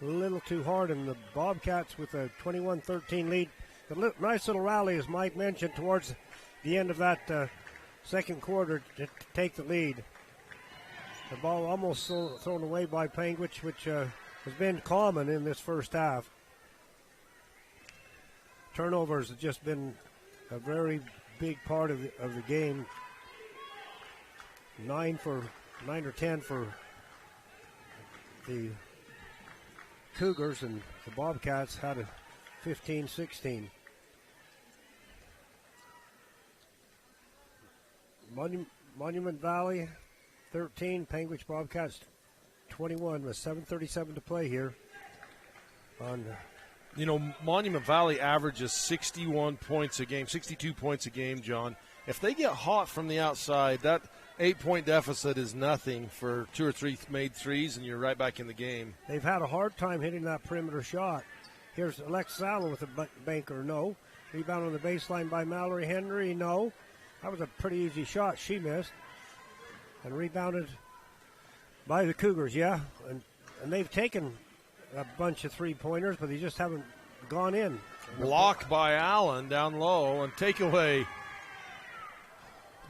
a little too hard, and the Bobcats with a 21-13 lead. A nice little rally, as Mike mentioned, towards the end of that second quarter to take the lead. The ball almost thrown away by Panguitch, which has been common in this first half. Turnovers have just been a very big part of the game. 9 or 10 for the Cougars, and the Bobcats had a 15-16. Monument Valley 13, Panguitch Bobcats 21 with 7:37 to play here. Monument Valley averages 61 points a game, 62 points a game, John. If they get hot from the outside, that 8-point deficit is nothing for 2 or 3 made threes, and you're right back in the game. They've had a hard time hitting that perimeter shot. Here's Alexis Allen with a banker, no. Rebound on the baseline by Mallory Henry, no. That was a pretty easy shot. She missed. And rebounded by the Cougars, yeah. And they've taken a bunch of three-pointers, but they just haven't gone in. Blocked by Allen down low, and takeaway.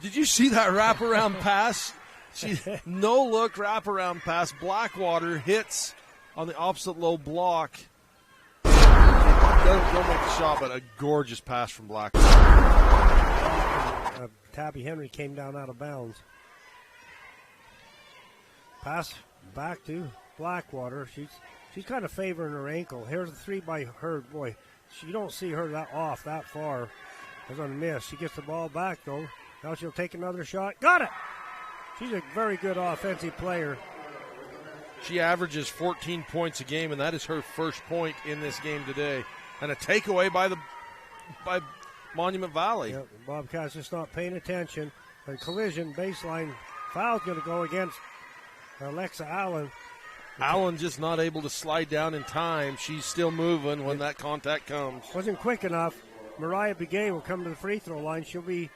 Did you see that wraparound pass? No-look wraparound pass. Blackwater hits on the opposite low block. Don't make the shot, but a gorgeous pass from Blackwater. Tabby Henry came down out of bounds. Pass back to Blackwater. She's kind of favoring her ankle. Here's a three by her. Boy, you don't see her that far. It's going to miss. She gets the ball back, though. Now she'll take another shot. Got it! She's a very good offensive player. She averages 14 points a game, and that is her first point in this game today. And a takeaway by Monument Valley. Yep, Bobcats just not paying attention. A collision, baseline foul's going to go against Alexa Allen. Allen just not able to slide down in time. She's still moving when that contact comes. Wasn't quick enough. Mariah Begay will come to the free throw line. She'll be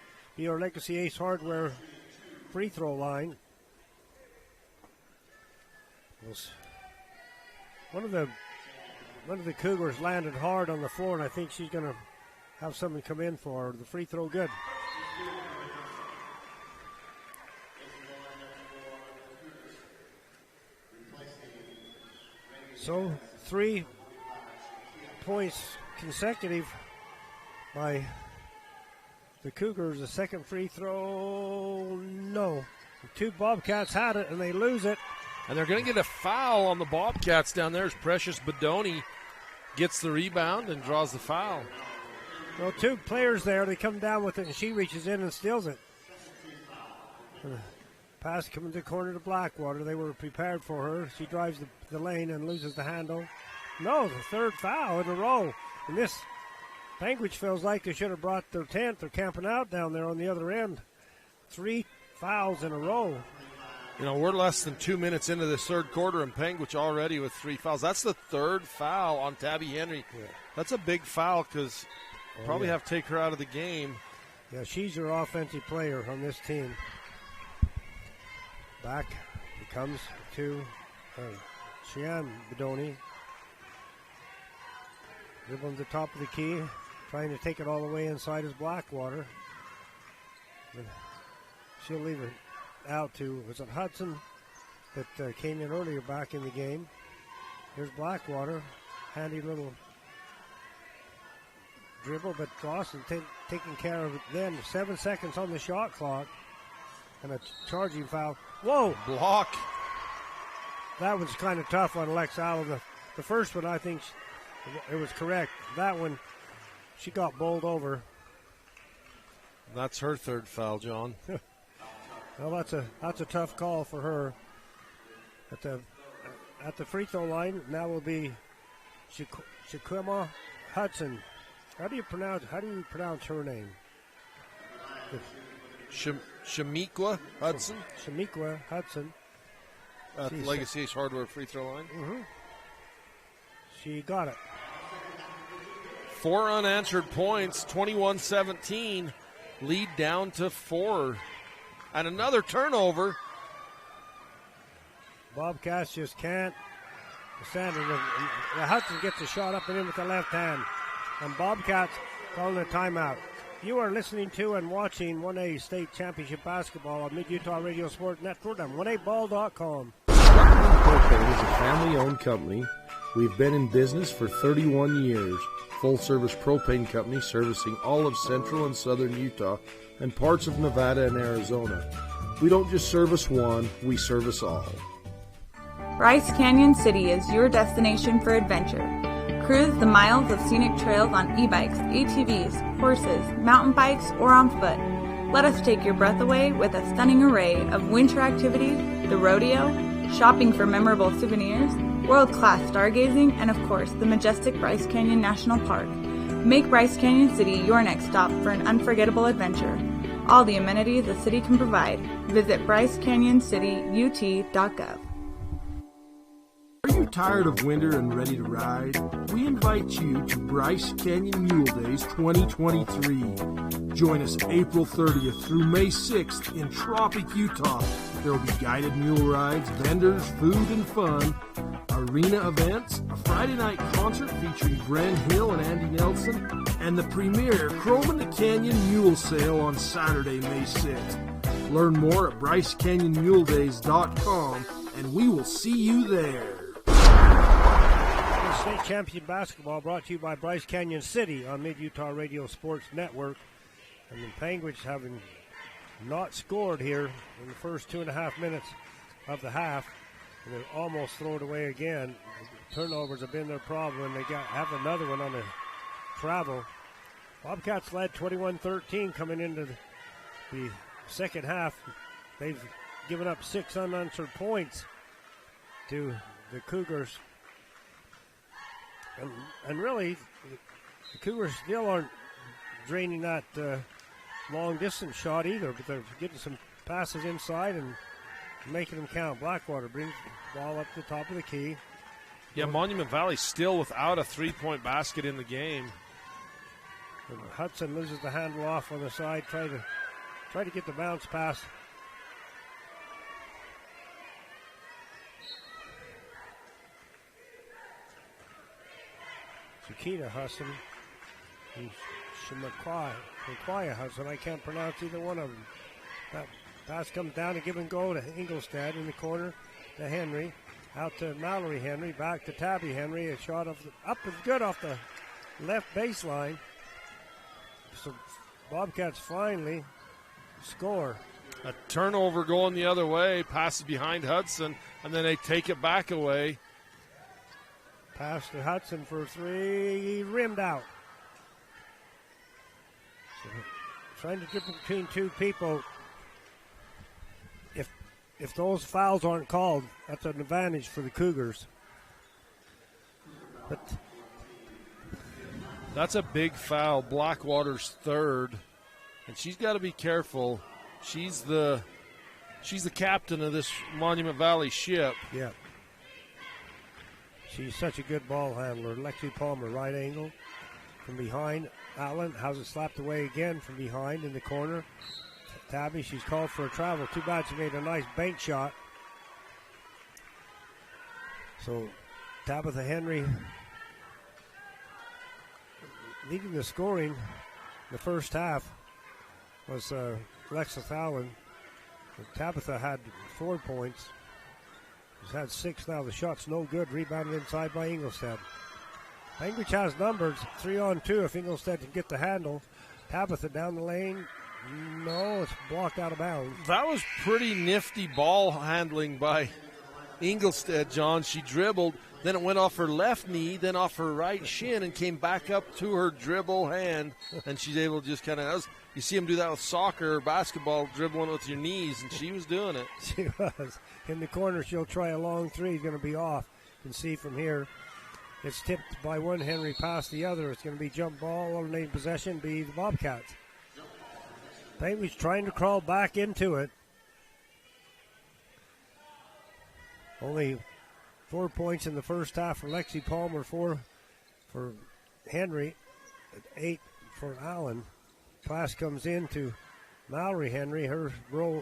our Legacy Ace Hardware free throw line. One of the Cougars landed hard on the floor, and I think she's going to have someone come in for her. The free throw good. So 3 points consecutive by the Cougars. The second free throw, no. The 2 Bobcats had it, and they lose it. And they're going to get a foul on the Bobcats down there as Precious Bedoni gets the rebound and draws the foul. Well, 2 players there. They come down with it, and she reaches in and steals it. Pass coming to the corner to Blackwater. They were prepared for her. She drives the lane and loses the handle. No, the 3rd foul in a row. And this, Panguitch feels like they should have brought their tent. They're camping out down there on the other end. 3 fouls in a row. You know, we're less than 2 minutes into this 3rd quarter, and Panguitch already with 3 fouls. That's the 3rd foul on Tabby Henry. Yeah. That's a big foul because probably have to take her out of the game. Yeah, she's your offensive player on this team. Back it comes to Cheyenne Bedoni. Dribbling the top of the key, trying to take it all the way inside is Blackwater. And she'll leave it out to, was it Hudson that came in earlier back in the game. Here's Blackwater, handy little dribble, but Dawson taking care of it then. 7 seconds on the shot clock. And a charging foul. Whoa! Block. That was kind of tough on Lex Allen. The first one, I think it was correct. That one, she got bowled over. That's her 3rd foul, John. Well, that's a tough call for her. At the free throw line now will be Shaquema Hudson. How do you pronounce her name? Shamiqua Hudson. Shamiqua Hudson. At the Legacy Ace Hardware free throw line. Mm-hmm. She got it. 4 unanswered points, 21-17. Lead down to 4. And another turnover. Bobcats just can't stand it. Hudson gets a shot up and in with the left hand. And Bobcats calling a timeout. You are listening to and watching 1A State Championship Basketball on Mid-Utah Radio Sport Network and 1aball.com. Propane is a family-owned company. We've been in business for 31 years. Full-service propane company servicing all of central and southern Utah and parts of Nevada and Arizona. We don't just service one, we service all. Bryce Canyon City is your destination for adventure. Cruise the miles of scenic trails on e-bikes, ATVs, horses, mountain bikes, or on foot. Let us take your breath away with a stunning array of winter activities, the rodeo, shopping for memorable souvenirs, world-class stargazing, and of course, the majestic Bryce Canyon National Park. Make Bryce Canyon City your next stop for an unforgettable adventure. All the amenities the city can provide. Visit BryceCanyonCityUT.gov. Are you tired of winter and ready to ride? We invite you to Bryce Canyon Mule Days 2023. Join us April 30th through May 6th in Tropic, Utah. There will be guided mule rides, vendors, food and fun, arena events, a Friday night concert featuring Gren Hill and Andy Nelson, and the premier Chrome in the Canyon Mule Sale on Saturday, May 6th. Learn more at BryceCanyonMuleDays.com, and we will see you there. State Championship Basketball brought to you by Bryce Canyon City on Mid-Utah Radio Sports Network. And the Panguitch having not scored here in the first 2.5 minutes of the half. And they're almost thrown away again. Turnovers have been their problem, and they have another one on the travel. Bobcats led 21-13 coming into the second half. They've given up 6 unanswered points to the Cougars. And really, the Cougars still aren't draining that long-distance shot either, but they're getting some passes inside and making them count. Blackwater brings the ball up to the top of the key. Yeah, Monument Valley still without a three-point basket in the game. And Hudson loses the handle off on the side, try to get the bounce pass. Shakita Hudson and Shamakwaya Hudson. I can't pronounce either one of them. That pass comes down to give and go to Ingolstadt in the corner to Henry. Out to Mallory Henry, back to Tabby Henry. A shot up is good off the left baseline. So Bobcats finally score. A turnover going the other way, passes behind Hudson, and then they take it back away. Pass to Hudson for three, rimmed out. So trying to dribble between two people. If those fouls aren't called, that's an advantage for the Cougars. But that's a big foul. Blackwater's third, and she's got to be careful. She's the captain of this Monument Valley ship. Yeah. She's such a good ball handler. Lexi Palmer, right angle from behind. Allen has it slapped away again from behind in the corner. Tabby, she's called for a travel. Too bad she made a nice bank shot. So Tabitha Henry leading the scoring in the first half was Alexis Allen. Tabitha had 4 points. She's had 6 now. The shot's no good. Rebounded inside by Ingolstadt. Panguitch has numbers. 3-on-2 if Ingolstadt can get the handle. Tabitha down the lane. No, it's blocked out of bounds. That was pretty nifty ball handling by Ingolstadt, John. She dribbled, then it went off her left knee, then off her right shin, and came back up to her dribble hand, and she's able to just kind of, you see them do that with soccer or basketball, dribbling with your knees, and she was doing it. She was. In the corner, she'll try a long three, going to be off. You can see from here, it's tipped by one Henry past the other. It's going to be jump ball, alternating possession, be the Bobcats. Panguitch trying to crawl back into it. Only 4 points in the first half for Lexi Palmer, 4 for Henry, 8 for Allen. Pass comes in to Mallory Henry. Her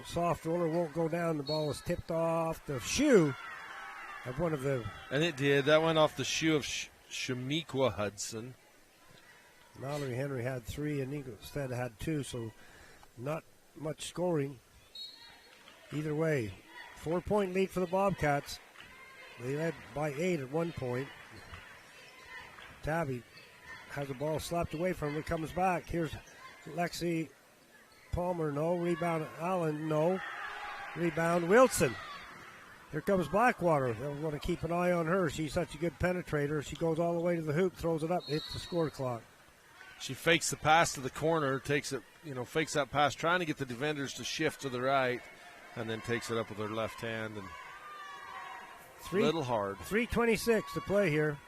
soft roller won't go down. The ball is tipped off the shoe of one of the... And it did. That went off the shoe of Shamiqua Hudson. Mallory Henry had 3 and Ingolstadt had 2, so not much scoring either way. 4-point lead for the Bobcats. They led by 8 at one point. Tabby has the ball slapped away from her, comes back. Here's Lexi Palmer, no. Rebound Allen, no. Rebound Wilson. Here comes Blackwater. They'll want to keep an eye on her. She's such a good penetrator. She goes all the way to the hoop, throws it up, hits the score clock. She fakes the pass to the corner, takes it, fakes that pass, trying to get the defenders to shift to the right, and then takes it up with her left hand. And little hard. 3:26 to play here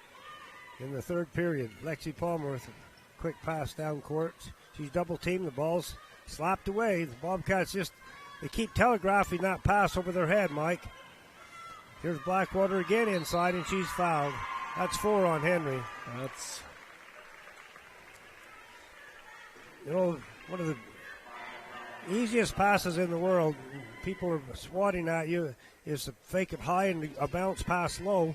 in the third period. Lexi Palmer with a quick pass down court. She's double teamed. The ball's slapped away. The Bobcats they keep telegraphing that pass over their head, Mike. Here's Blackwater again inside, and she's fouled. That's 4 on Henry. That's... one of the easiest passes in the world, people are swatting at you, is to fake it high and a bounce pass low.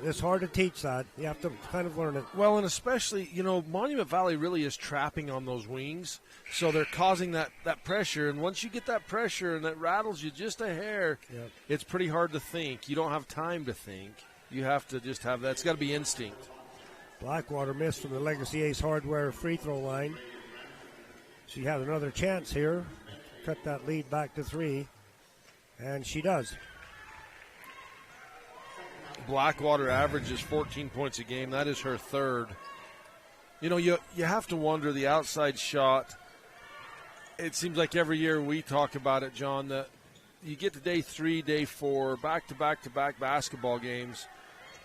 It's hard to teach that. You have to kind of learn it. Well, and especially, Monument Valley really is trapping on those wings, so they're causing that pressure. And once you get that pressure and that rattles you just a hair, It's pretty hard to think. You don't have time to think. You have to just have that. It's got to be instinct. Blackwater missed from the Legacy Ace Hardware free throw line. She had another chance here. Cut that lead back to 3. And she does. Blackwater averages 14 points a game. That is her third. You have to wonder the outside shot. It seems like every year we talk about it, John, that you get to day 3, day 4, back-to-back basketball games.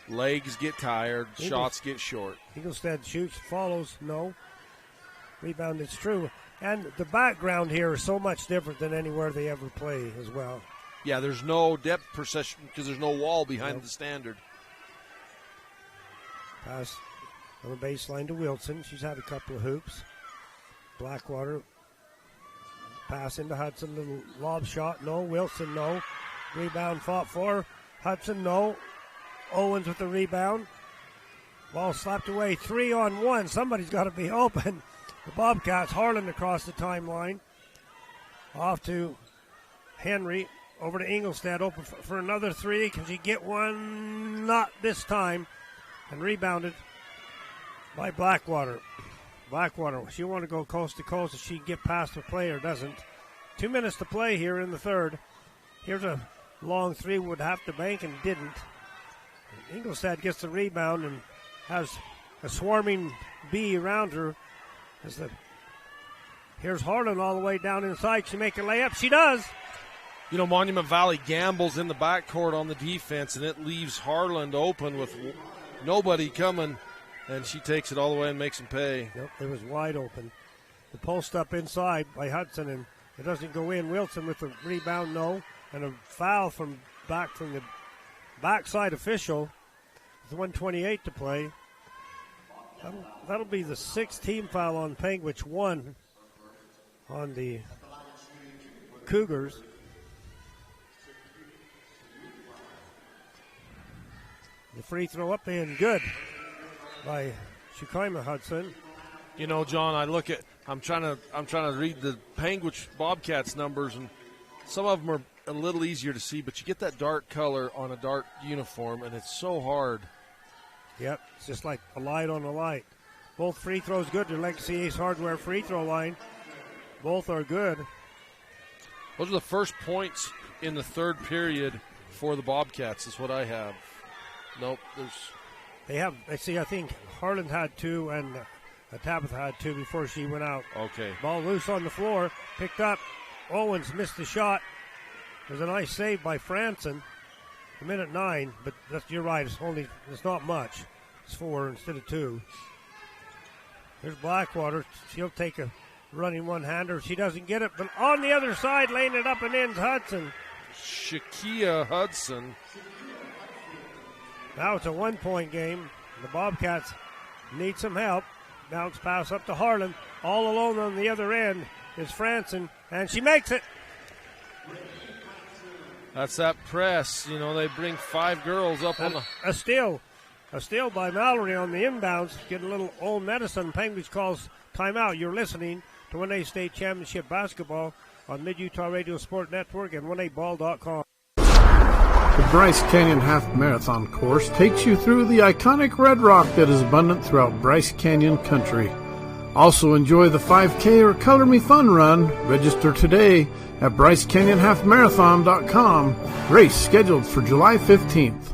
Legs get tired, shots get short. Ingolstadt shoots, follows, no. Rebound, it's true. And the background here is so much different than anywhere they ever play as well. Yeah, there's no depth perception because there's no wall behind the standard. Pass on the baseline to Wilson. She's had a couple of hoops. Blackwater. Pass into Hudson. Little lob shot. No. Wilson, no. Rebound fought for. Hudson, no. Owens with the rebound. Ball slapped away, 3-on-1. Somebody's got to be open. The Bobcats, Harlan across the timeline. Off to Henry, over to Ingolstadt, open for another three. Can she get one? Not this time. And rebounded by Blackwater. Blackwater, she want to go coast to coast if she can get past the player, doesn't. 2 minutes to play here in the third. Here's a long three, would have to bank and didn't. Ingolstadt gets the rebound and has a swarming bee around her. Here's Harlan all the way down inside. She make a layup. She does. You know, Monument Valley gambles in the backcourt on the defense, and it leaves Harlan open with nobody coming, and she takes it all the way and makes him pay. Yep, it was wide open. The post up inside by Hudson, and it doesn't go in. Wilson with the rebound, no, and a foul from the backside official. With 1:28 to play. That'll be the sixth team foul on Panguitch, 1 on the Cougars. The free throw up and good by Shukaima Hudson. You know, John, I'm trying to read the Panguitch Bobcats numbers, and some of them are a little easier to see, but you get that dark color on a dark uniform, and it's so hard. Yep, it's just like a light on a light. Both free throws good. The Legacy Ace Hardware free throw line. Both are good. Those are the first points in the third period for the Bobcats, is what I have. Nope, they have. I see. I think Harlan had 2 and Tabitha had 2 before she went out. Okay. Ball loose on the floor, picked up. Owens missed the shot. There's a nice save by Franson. A minute 9, but you're right. It's not much. It's 4 instead of 2. There's Blackwater. She'll take a running one-hander. She doesn't get it, but on the other side, laying it up and in's Hudson. Shakia Hudson. Now it's a 1-point game. The Bobcats need some help. Bounce pass up to Harlan. All alone on the other end is Franson, and she makes it. That's that press. You know, they bring 5 girls up on the... A steal by Mallory on the inbounds. Getting a little old medicine. Panguitch calls timeout. You're listening to 1A State Championship Basketball on Mid-Utah Radio Sport Network and 1aball.com. The Bryce Canyon Half Marathon course takes you through the iconic red rock that is abundant throughout Bryce Canyon country. Also enjoy the 5K or Color Me Fun run. Register today at BryceCanyonHalfMarathon.com. Race scheduled for July 15th.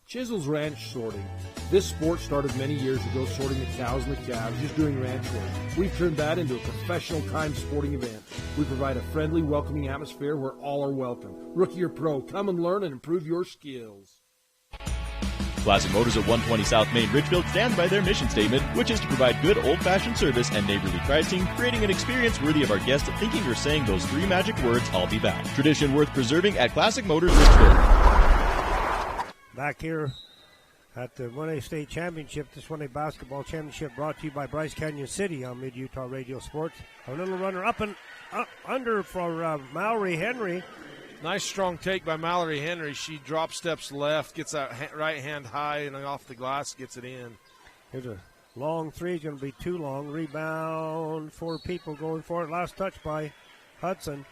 Chisel's Ranch Sorting. This sport started many years ago sorting the cows and the calves, just doing ranch work. We've turned that into a professional time sporting event. We provide a friendly, welcoming atmosphere where all are welcome. Rookie or pro, come and learn and improve your skills. Classic Motors at 120 South Main Ridgefield stands by their mission statement, which is to provide good old-fashioned service and neighborly pricing, creating an experience worthy of our guests thinking or saying those 3 magic words, I'll be back. Tradition worth preserving at Classic Motors Ridgefield. Back here at the 1A State Championship, this 1A Basketball Championship brought to you by Bryce Canyon City on Mid-Utah Radio Sports. A little runner up and under for Mallory Henry. Nice strong take by Mallory Henry. She drop steps left, gets that right hand high, and off the glass gets it in. Here's a long three. It's going to be too long. Rebound, 4 people going for it. Last touch by Hudson.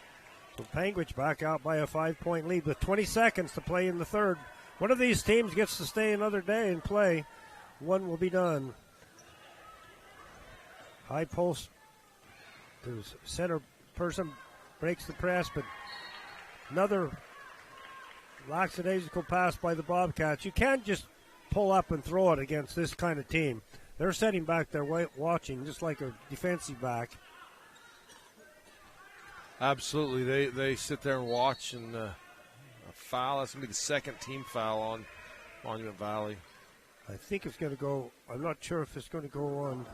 So Panguitch back out by a 5-point lead with 20 seconds to play in the third. One of these teams gets to stay another day and play. One will be done. High post. The center person breaks the press, but another lackadaisical pass by the Bobcats. You can't just pull up and throw it against this kind of team. They're sitting back there watching, just like a defensive back. Absolutely. They sit there and watch, and a foul. That's going to be the second team foul on Monument Valley. I think it's going to go. I'm not sure if it's going to go on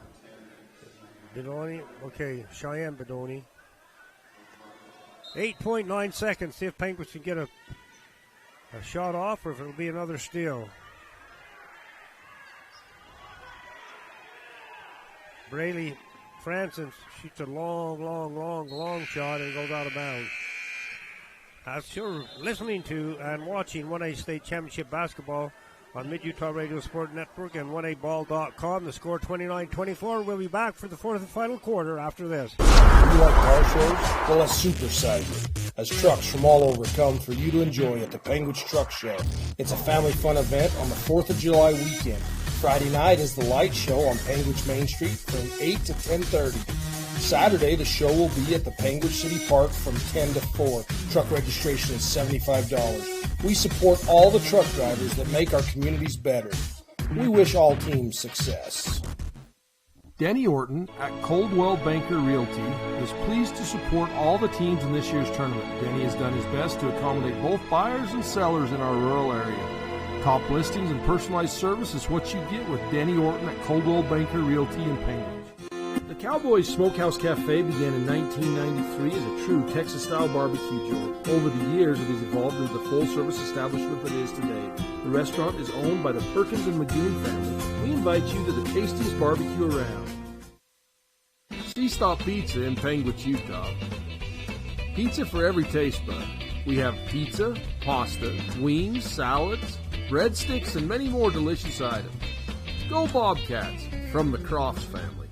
Bedoni. Okay, Cheyenne Bedoni. 8.9 seconds. See if Panguitch can get a shot off or if it'll be another steal. Braley Franson shoots a long shot and goes out of bounds. As you're listening to and watching 1A State Championship Basketball on Mid-Utah Radio Sport Network and 1aball.com. The score 29-24. We'll be back for the fourth and final quarter after this. You like car shows? Well, let's supersize it, as trucks from all over come for you to enjoy at the Panguitch Truck Show. It's a family fun event on the 4th of July weekend. Friday night is the light show on Panguitch Main Street from 8 to 10:30. Saturday, the show will be at the Panguitch City Park from 10 to 4. Truck registration is $75. We support all the truck drivers that make our communities better. We wish all teams success. Danny Orton at Coldwell Banker Realty is pleased to support all the teams in this year's tournament. Danny has done his best to accommodate both buyers and sellers in our rural area. Top listings and personalized service is what you get with Danny Orton at Coldwell Banker Realty in Panguitch. The Cowboys Smokehouse Cafe began in 1993 as a true Texas-style barbecue joint. Over the years, it has evolved into the full-service establishment that it is today. The restaurant is owned by the Perkins and Magoon family. We invite you to the tastiest barbecue around. C-Stop Pizza in Panguitch, Utah. Pizza for every taste bud. We have pizza, pasta, wings, salads, breadsticks, and many more delicious items. Go Bobcats from the Crofts family.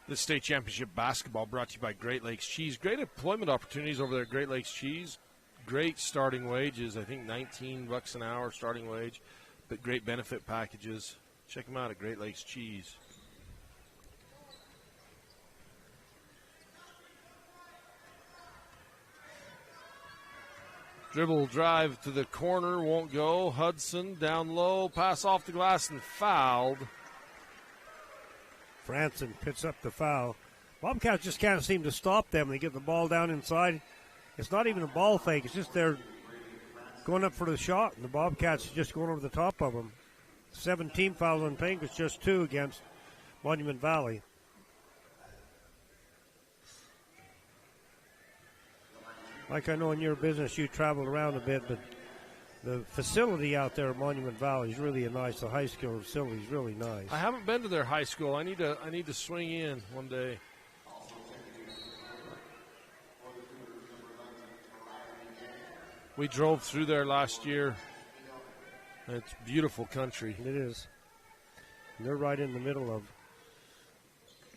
This state championship basketball brought to you by Great Lakes Cheese. Great employment opportunities over there at Great Lakes Cheese. Great starting wages. I think $19 an hour starting wage, but great benefit packages. Check them out at Great Lakes Cheese. Dribble drive to the corner, won't go. Hudson down low, pass off the glass and fouled. Franson picks up the foul. Bobcats just can't seem to stop them. They get the ball down inside. It's not even a ball fake. It's just they're going up for the shot, and the Bobcats are just going over the top of them. 17 fouls on Panguitch, just 2 against Monument Valley. Like I know in your business you travel around a bit, but the facility out there at Monument Valley is really nice. The high school facility is really nice. I haven't been to their high school. I need to swing in one day. We drove through there last year. It's beautiful country. It is. And they're right in the middle of,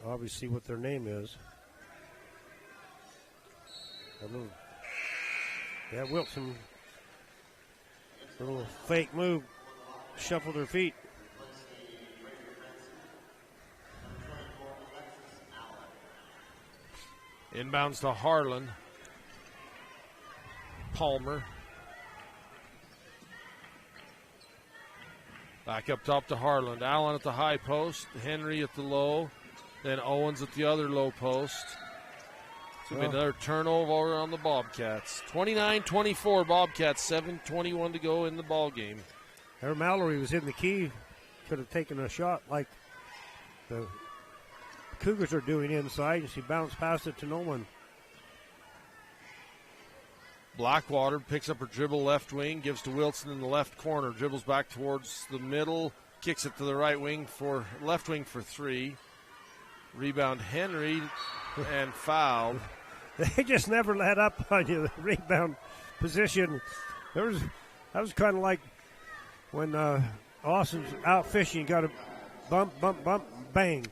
obviously, what their name is. Wilson. A little fake move, shuffled her feet. Inbounds to Harlan. Palmer. Back up top to Harlan. Allen at the high post. Henry at the low. Then Owens at the other low post. It's going to be another turnover on the Bobcats. 29-24 Bobcats, 7:21 to go in the ball game. Aaron Mallory was in the key. Could have taken a shot like the Cougars are doing inside, and she bounced past it to no one. Blackwater picks up her dribble left wing, gives to Wilson in the left corner, dribbles back towards the middle, kicks it to the right wing for left wing for 3. Rebound Henry and fouled. They just never let up on you. The rebound position. That was kind of like when Austin's out fishing. Got a bump, bang.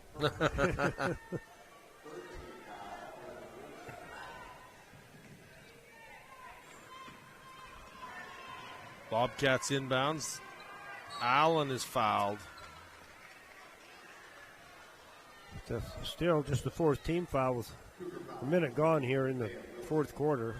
Bobcats inbounds. Allen is fouled. Still just the 4th team foul with a minute gone here in the 4th quarter.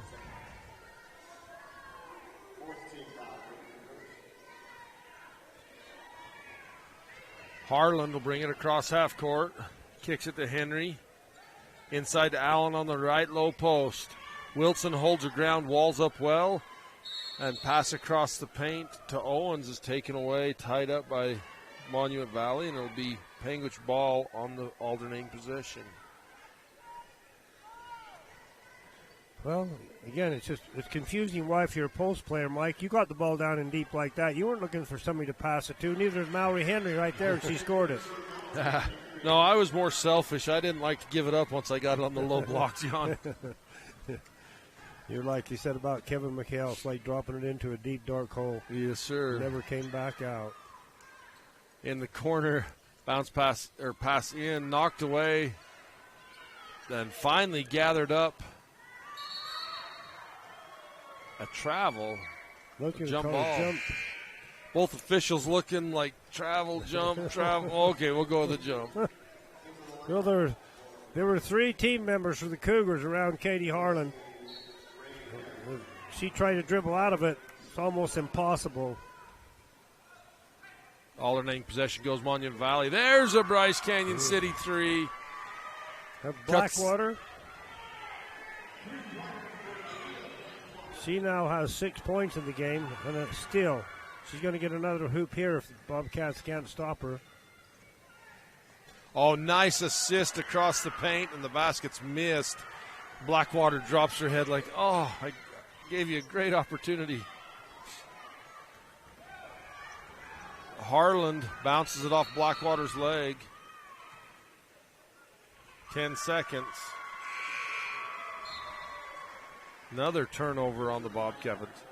Harlan will bring it across half court. Kicks it to Henry. Inside to Allen on the right, low post. Wilson holds her ground, walls up well. And pass across the paint to Owens is taken away, tied up by Monument Valley, and it'll be Panguitch ball on the alternating possession. Well, again, it's confusing why if you're a post player, Mike, you got the ball down in deep like that. You weren't looking for somebody to pass it to. Neither is Mallory Henry right there, and she scored it. No, I was more selfish. I didn't like to give it up once I got it on the low block, John. You're like you said about Kevin McHale. It's like dropping it into a deep, dark hole. Yes, sir. Never came back out. In the corner, pass in, knocked away, then finally gathered up. A travel. Looking jump to ball. Jump. Both officials looking like travel, jump, travel. Okay, we'll go with the jump. Well, there were 3 team members for the Cougars around Katie Harlan. She tried to dribble out of it. It's almost impossible. Alternating possession goes Monument Valley. There's a Bryce Canyon City 3. Blackwater. She now has 6 points in the game, and still, she's going to get another hoop here if the Bobcats can't stop her. Oh, nice assist across the paint, and the basket's missed. Blackwater drops her head like, oh, I gave you a great opportunity. Harland bounces it off Blackwater's leg. 10 seconds. Another turnover on the Bobcats.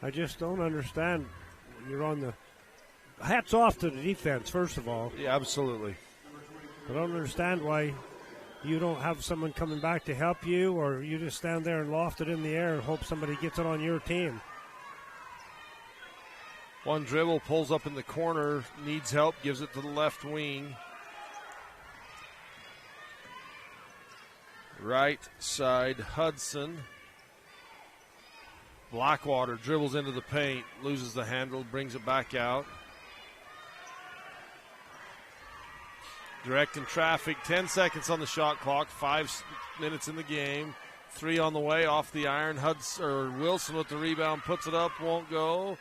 I just don't understand. You're on the hats off to the defense, first of all. Yeah, absolutely. I don't understand why you don't have someone coming back to help you, or you just stand there and loft it in the air and hope somebody gets it on your team. One dribble, pulls up in the corner, needs help, gives it to the left wing. Right side, Hudson. Blackwater dribbles into the paint, loses the handle, brings it back out. Directing traffic, 10 seconds on the shot clock, 5 minutes in the game. 3 on the way, off the iron. Wilson with the rebound, puts it up, won't go.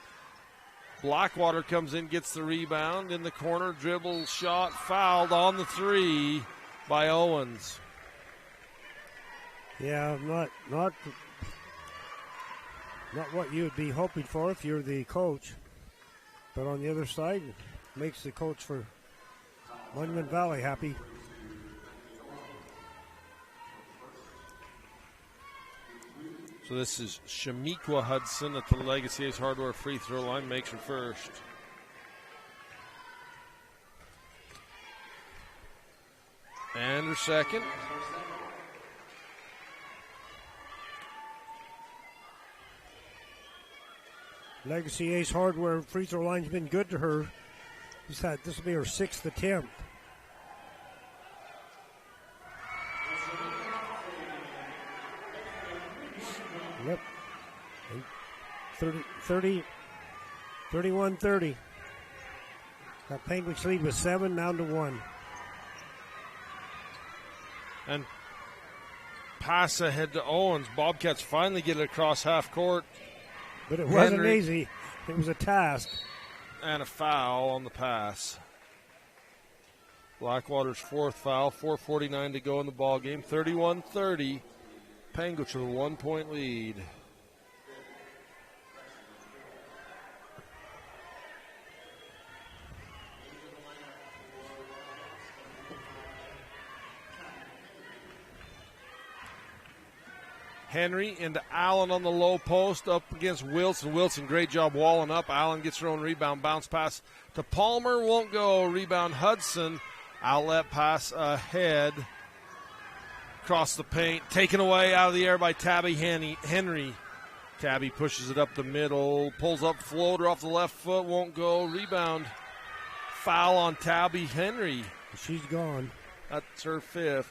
Blackwater comes in, gets the rebound in the corner, dribble, shot, fouled on the 3 by Owens. Yeah, not what you would be hoping for if you're the coach. But on the other side, makes the coach for Monument Valley happy. So this is Shamikwa Hudson at the Legacy Ace Hardware free throw line, makes her first. And her second. Legacy Ace Hardware free throw line's been good to her. This will be her 6th attempt. Yep. 31-30. That Panguitch lead was 7, down to 1. And pass ahead to Owens. Bobcats finally get it across half court. But it wasn't easy. It was a task. And a foul on the pass. Blackwater's 4th foul, 4:49 to go in the ball game. 31-30. Panguitch with a 1-point lead. Henry into Allen on the low post, up against Wilson. Wilson, great job walling up. Allen gets her own rebound. Bounce pass to Palmer, won't go. Rebound Hudson. Outlet pass ahead. Across the paint. Taken away out of the air by Tabby Henry. Tabby pushes it up the middle. Pulls up floater off the left foot, won't go. Rebound. Foul on Tabby Henry. She's gone. That's her 5th.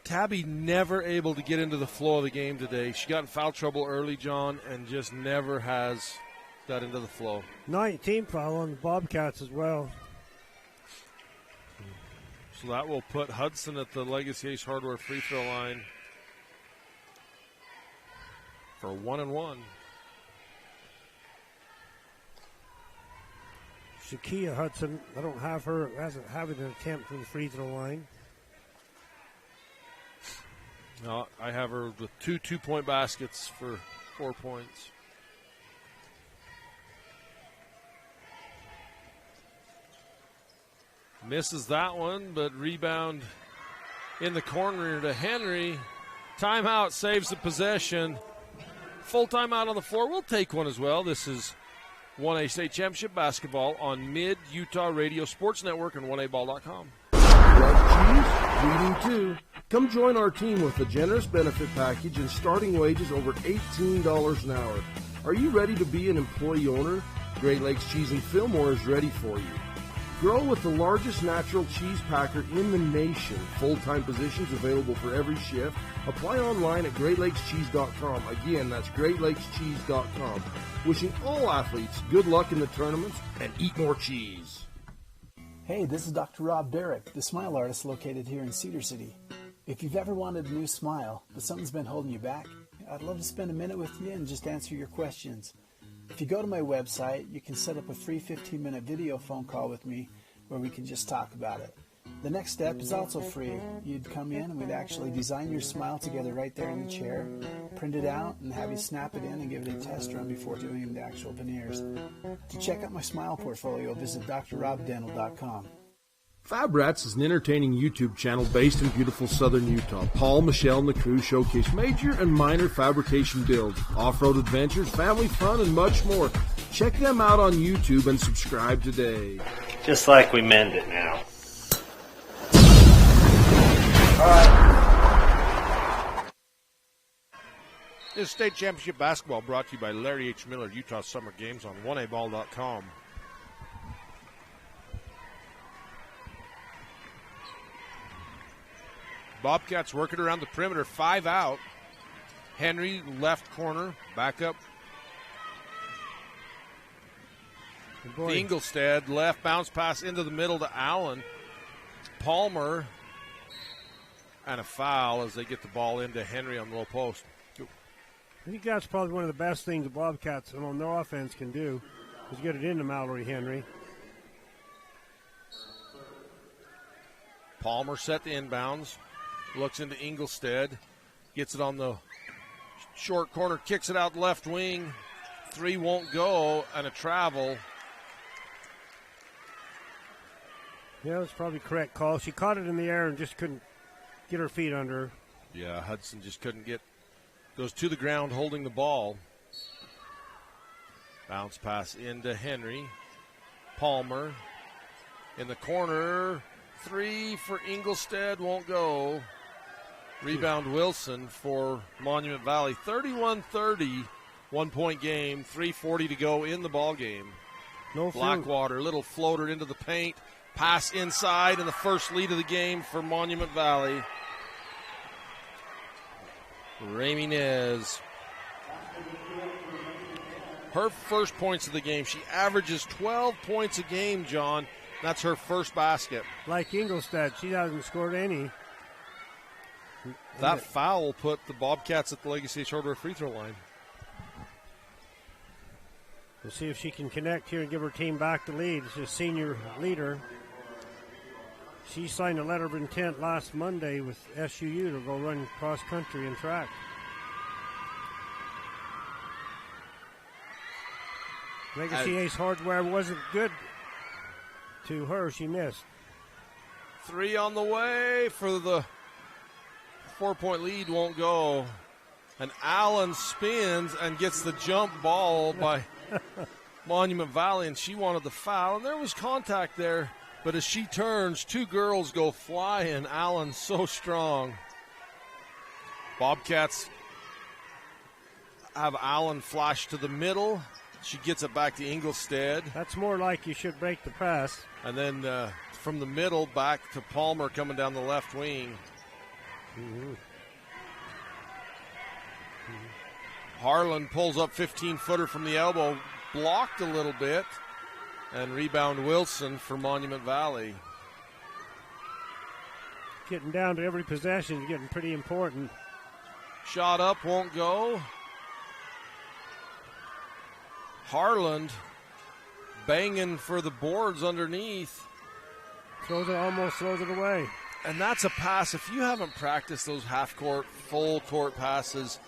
Tabby never able to get into the flow of the game today. She got in foul trouble early, John, and just never has got into the flow. 19 foul on the Bobcats as well. So that will put Hudson at the Legacy Ace Hardware free throw line for 1-1. Shakia Hudson, I don't have her as having an attempt from the free throw line. No, I have her with 2 2-point baskets for 4 points. Misses that one, but rebound in the corner to Henry. Timeout saves the possession. Full timeout on the floor. We'll take one as well. This is 1A State Championship basketball on Mid-Utah Radio Sports Network and 1aball.com. Love cheese? We do too. Come join our team with a generous benefit package and starting wages over $18 an hour. Are you ready to be an employee owner? Great Lakes Cheese in Fillmore is ready for you. Grow with the largest natural cheese packer in the nation. Full-time positions available for every shift. Apply online at GreatLakesCheese.com. Again, that's GreatLakesCheese.com. Wishing all athletes good luck in the tournaments and eat more cheese. Hey, this is Dr. Rob Derrick, the smile artist located here in Cedar City. If you've ever wanted a new smile, but something's been holding you back, I'd love to spend a minute with you and just answer your questions. If you go to my website, you can set up a free 15-minute video phone call with me where we can just talk about it. The next step is also free. You'd come in and we'd actually design your smile together right there in the chair, print it out, and have you snap it in and give it a test run before doing the actual veneers. To check out my smile portfolio, visit drrobdental.com. Fab Rats is an entertaining YouTube channel based in beautiful southern Utah. Paul, Michelle, and the crew showcase major and minor fabrication builds, off-road adventures, family fun, and much more. Check them out on YouTube and subscribe today. Just like we mend it now. This state championship basketball brought to you by Larry H. Miller, Utah Summer Games on 1aball.com. Bobcats working around the perimeter, 5 out. Henry, left corner, back up. Ingolstadt, left, bounce pass into the middle to Allen. Palmer, and a foul as they get the ball into Henry on the low post. I think that's probably one of the best things the Bobcats on no offense can do is get it into Mallory Henry. Palmer set the inbounds. Looks into Ingolstadt, gets it on the short corner, kicks it out left wing. 3 won't go, and a travel. Yeah, that's probably correct call. She caught it in the air and just couldn't get her feet under her. Yeah, Hudson just couldn't get, goes to the ground holding the ball. Bounce pass into Henry. Palmer in the corner. 3 for Ingolstadt, won't go. Rebound Wilson for Monument Valley. 31-30, 1-point game, 3:40 to go in the ball game. No Blackwater, little floater into the paint. Pass inside, and the first lead of the game for Monument Valley. Ramirez. Her first points of the game. She averages 12 points a game, John. That's her first basket. Like Ingolstadt, she hasn't scored any. That foul put the Bobcats at the Legacy Hardware free throw line. We'll see if she can connect here and give her team back the lead. She's a senior leader. She signed a letter of intent last Monday with SUU to go run cross country and track. Legacy Ace Hardware wasn't good to her. She missed. 3 on the way for the 4-point lead, won't go. And Allen spins and gets the jump ball by Monument Valley, and she wanted the foul. And there was contact there, but as she turns, 2 girls go flying. Allen's so strong. Bobcats have Allen flash to the middle. She gets it back to Ingolstadt. That's more like you should break the press. And then from the middle back to Palmer coming down the left wing. Mm-hmm. Harlan pulls up 15-footer from the elbow, blocked a little bit, and rebound Wilson for Monument Valley. Getting down to every possession is getting pretty important. Shot up, won't go. Harland banging for the boards underneath. Almost throws it away. And that's a pass. If you haven't practiced those half-court, full-court passes,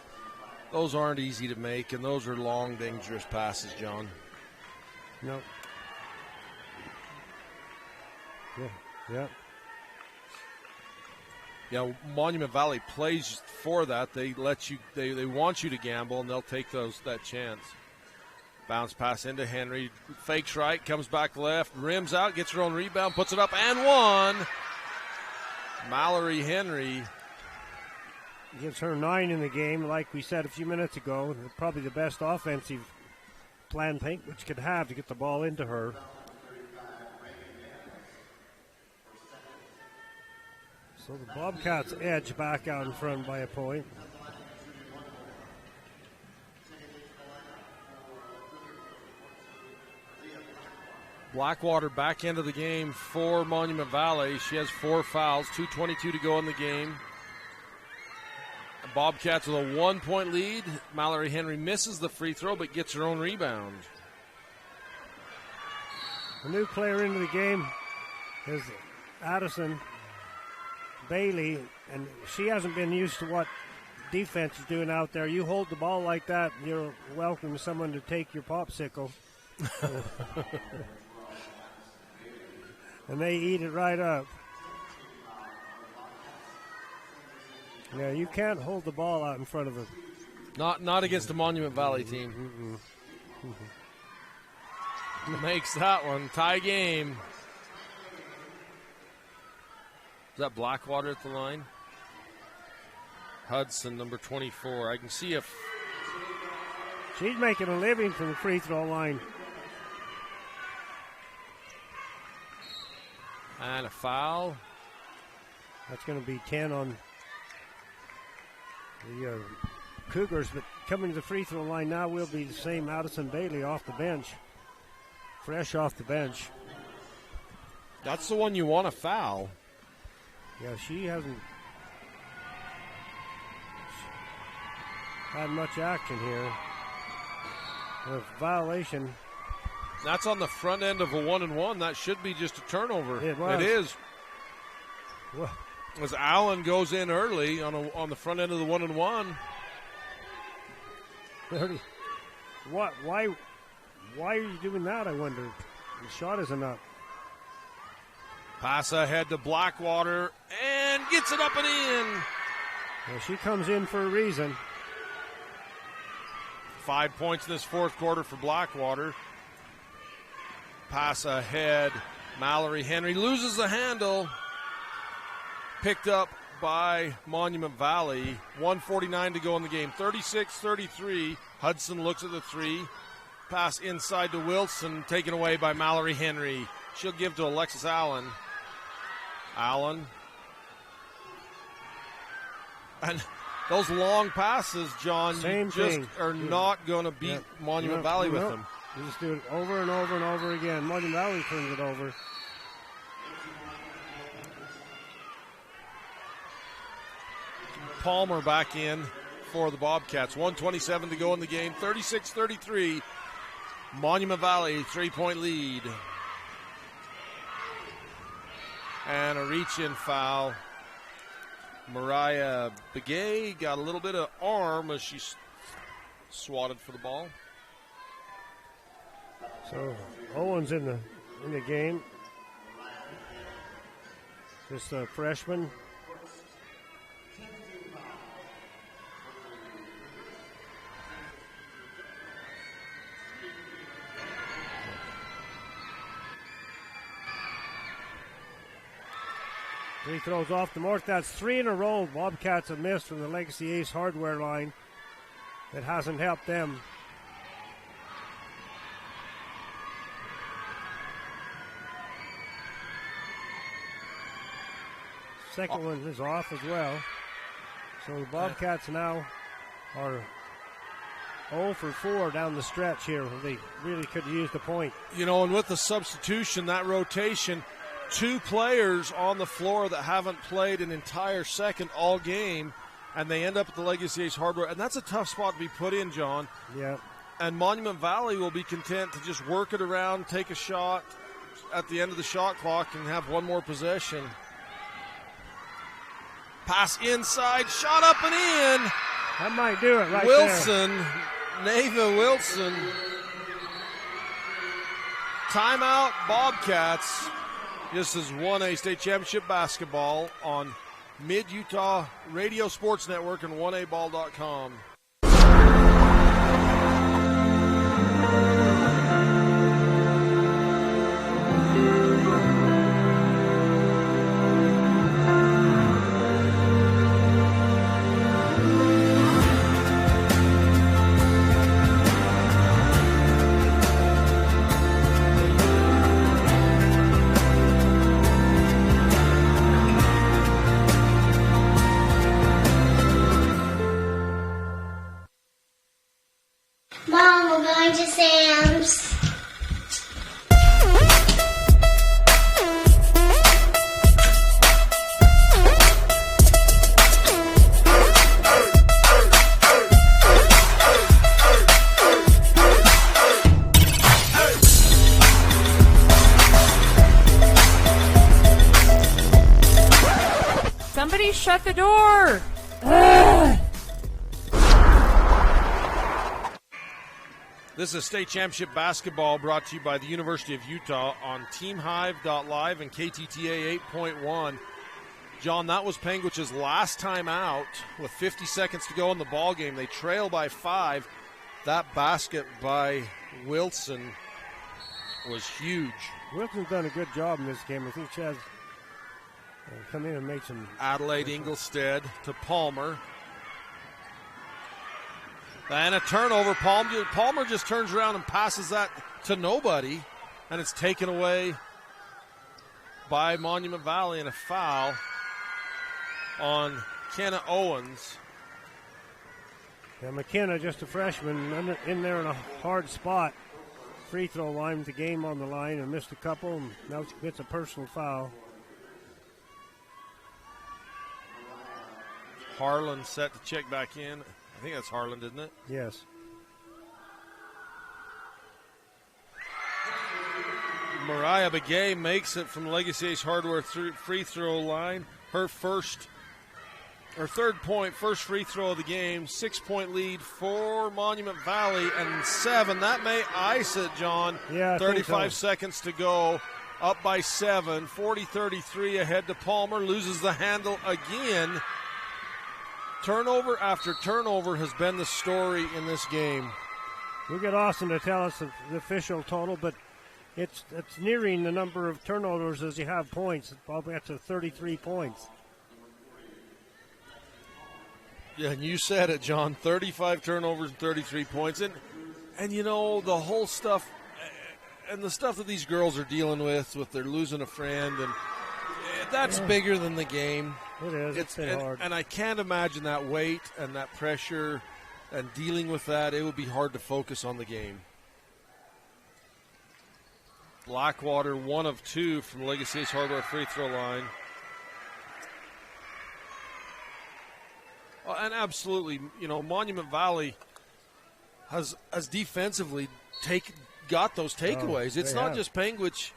those aren't easy to make, and those are long, dangerous passes, John. No. Yeah. Monument Valley plays for that. They let you. They want you to gamble, and they'll take that chance. Bounce pass into Henry. Fakes right, comes back left, rims out, gets her own rebound, puts it up, and one. Mallory Henry gives her 9 in the game, like we said a few minutes ago. Probably the best offensive plan Panguitch could have to get the ball into her. So the Bobcats edge back out in front by a point. Blackwater back into the game for Monument Valley. She has 4 fouls, 2:22 to go in the game. Bobcats with a 1-point lead. Mallory Henry misses the free throw but gets her own rebound. A new player into the game is Addison Bailey, and she hasn't been used to what defense is doing out there. You hold the ball like that, you're welcome someone to take your popsicle. And they eat it right up. Yeah, you can't hold the ball out in front of them. Not against the Monument Valley team. Makes that one. Tie game. Is that Blackwater at the line? Hudson, number 24. I can see if she's making a living from the free throw line. And a foul. That's going to be 10 on the Cougars, but coming to the free throw line now will be the same Addison Bailey off the bench. Fresh off the bench. That's the one you want to foul. Yeah, she hasn't had much action here. A violation. That's on the front end of a 1-and-1. That should be just a turnover. It was. It is. What? As Allen goes in early on the front end of the 1-and-1. What? Why are you doing that, I wonder? The shot isn't up. Pass ahead to Blackwater and gets it up and in. Well, she comes in for a reason. 5 points in this fourth quarter for Blackwater. Pass ahead. Mallory Henry loses the handle. Picked up by Monument Valley. 1:49 to go in the game. 36-33. Hudson looks at the three. Pass inside to Wilson. Taken away by Mallory Henry. She'll give to Alexis Allen. Allen. And those long passes, John, are not going to beat Monument Valley with them. You just do it over and over and over again. Monument Valley turns it over. Palmer back in for the Bobcats. 1:27 to go in the game. 36-33. Monument Valley, 3-point lead. And a reach-in foul. Mariah Begay got a little bit of arm as she swatted for the ball. So Owen's in the game. Just a freshman. He throws off the mark. That's 3 in a row. Bobcats have missed from the Legacy Ace hardware line. That hasn't helped them. Second one is off as well. So the Bobcats now are 0 for 4 down the stretch here. They really could have used a point. You know, and with the substitution, that rotation, 2 players on the floor that haven't played an entire second all game, and they end up at the Legacy Ace hardware. And that's a tough spot to be put in, John. Yeah. And Monument Valley will be content to just work it around, take a shot at the end of the shot clock, and have one more possession. Pass inside, shot up and in. That might do it right Wilson, Neva Wilson. Timeout, Bobcats. This is 1A state championship basketball on Mid-Utah Radio Sports Network and 1aball.com. Mom, we're going to Sam's. Somebody shut the door! This is state championship basketball brought to you by the University of Utah on TeamHive.live and KTTA 8.1. John, that was Panguitch's last time out with 50 seconds to go in the ball game. They trail by 5. That basket by Wilson was huge. Wilson's done a good job in this game. I think she has come in and made some. Adelaide Ingolstead to Palmer. And a turnover. Palmer just turns around and passes that to nobody, and it's taken away by Monument Valley, and a foul on Kenna Owens. Yeah, McKenna, just a freshman, in there in a hard spot. Free throw line with the game on the line and missed a couple, and now gets a personal foul. Harlan set to check back in. I think that's Harlan, isn't it? Yes. Mariah Begay makes it from Legacy Ace Hardware free throw line. Her third point, first free throw of the game. 6-point lead for Monument Valley, and 7. That may ice it, John. Yeah, 35 seconds to go. Up by 7. 40-33 ahead to Palmer. Loses the handle again. Turnover after turnover has been the story in this game. We'll get Austin to tell us the official total, but it's nearing the number of turnovers as you have points. It's probably up to 33 points. Yeah, and you said it, John. 35 turnovers and 33 points. And you know, the whole stuff, and the stuff that these girls are dealing with they're losing a friend, and that's bigger than the game. It is. It's been hard. And I can't imagine that weight and that pressure and dealing with that. It would be hard to focus on the game. Blackwater, 1 of 2 from Legacy Ace Hardware free throw line. And absolutely, you know, Monument Valley has defensively got those takeaways. It's not just Panguitch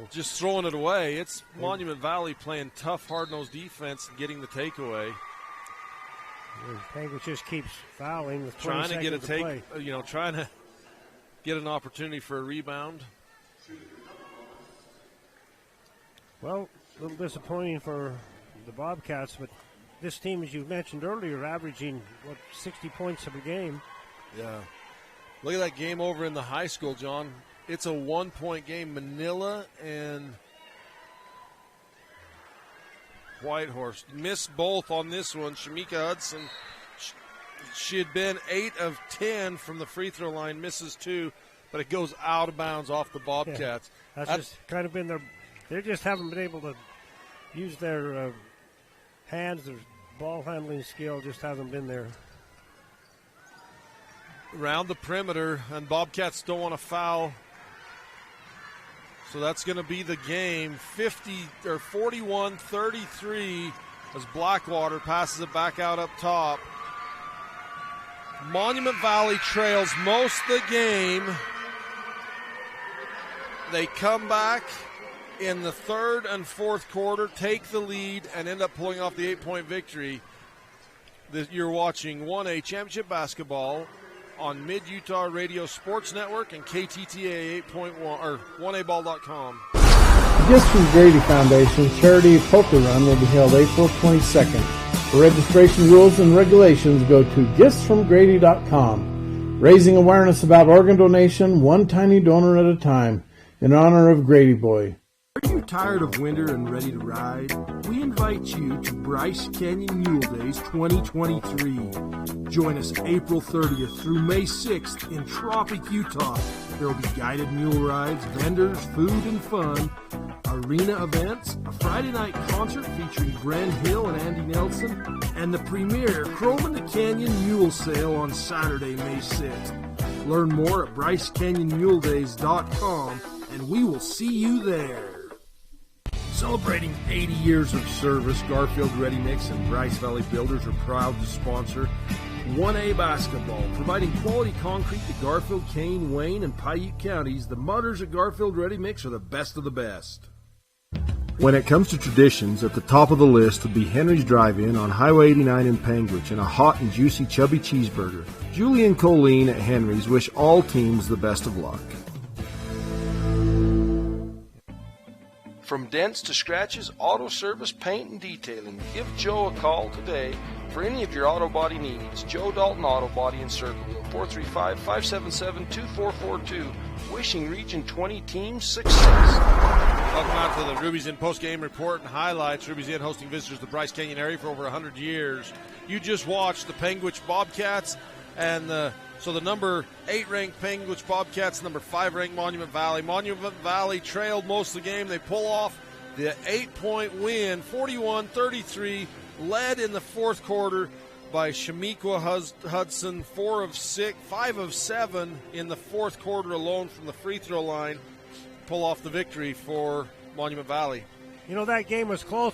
just throwing it away. It's Monument Valley playing tough, hard-nosed defense and getting the takeaway. Panguitch just keeps fouling with 20 trying to get a play. Trying to get an opportunity for a rebound. Well, a little disappointing for the Bobcats, but this team, as you mentioned earlier, averaging 60 points a game. Yeah. Look at that game over in the high school, John. It's a 1-point game. Manila and Whitehorse missed both on this one. Shamika Hudson, she had been 8 of 10 from the free throw line, misses 2, but it goes out of bounds off the Bobcats. Yeah, that's just kind of been they just haven't been able to use their hands. Their ball handling skill just hasn't been there. Around the perimeter, and Bobcats don't want to foul. So that's going to be the game. 41-33 as Blackwater passes it back out up top. Monument Valley trails most of the game. They come back in the third and fourth quarter, take the lead, and end up pulling off the 8-point victory. You're watching 1A Championship Basketball on Mid-Utah Radio Sports Network and KTTA 8.1 or 1aball.com. Gifts from Grady Foundation Charity Poker Run will be held April 22nd. For registration rules and regulations, go to giftsfromgrady.com. Raising awareness about organ donation, one tiny donor at a time, in honor of Grady Boy. Are you tired of winter and ready to ride? We invite you to Bryce Canyon Mule Days 2023. Join us April 30th through May 6th in Tropic, Utah. There will be guided mule rides, vendors, food and fun, arena events, a Friday night concert featuring Bren Hill and Andy Nelson, and the premier Chrome in the Canyon Mule Sale on Saturday, May 6th. Learn more at BryceCanyonMuleDays.com, and we will see you there. Celebrating 80 years of service, Garfield Ready Mix and Bryce Valley Builders are proud to sponsor 1A basketball, providing quality concrete to Garfield, Kane, Wayne, and Paiute counties. The mutters at Garfield Ready Mix are the best of the best. When it comes to traditions, at the top of the list would be Henry's Drive-In on Highway 89 in Panguitch and a hot and juicy chubby cheeseburger. Julie and Colleen at Henry's wish all teams the best of luck. From dents to scratches, auto service, paint, and detailing, give Joe a call today for any of your auto body needs. Joe Dalton Auto Body in Circleville, 435-577-2442. Wishing Region 20 team success. Welcome out to the Ruby's Inn post-game report and highlights. Ruby's Inn hosting visitors to the Bryce Canyon area for over 100 years. You just watched the Panguitch Bobcats and the number 8 ranked Panguitch Bobcats, number 5 ranked Monument Valley. Monument Valley trailed most of the game. They pull off the 8-point win, 41-33, led in the fourth quarter by Shamiqua Hudson, 5 of 7 in the fourth quarter alone from the free throw line. Pull off the victory for Monument Valley. You know, that game was close.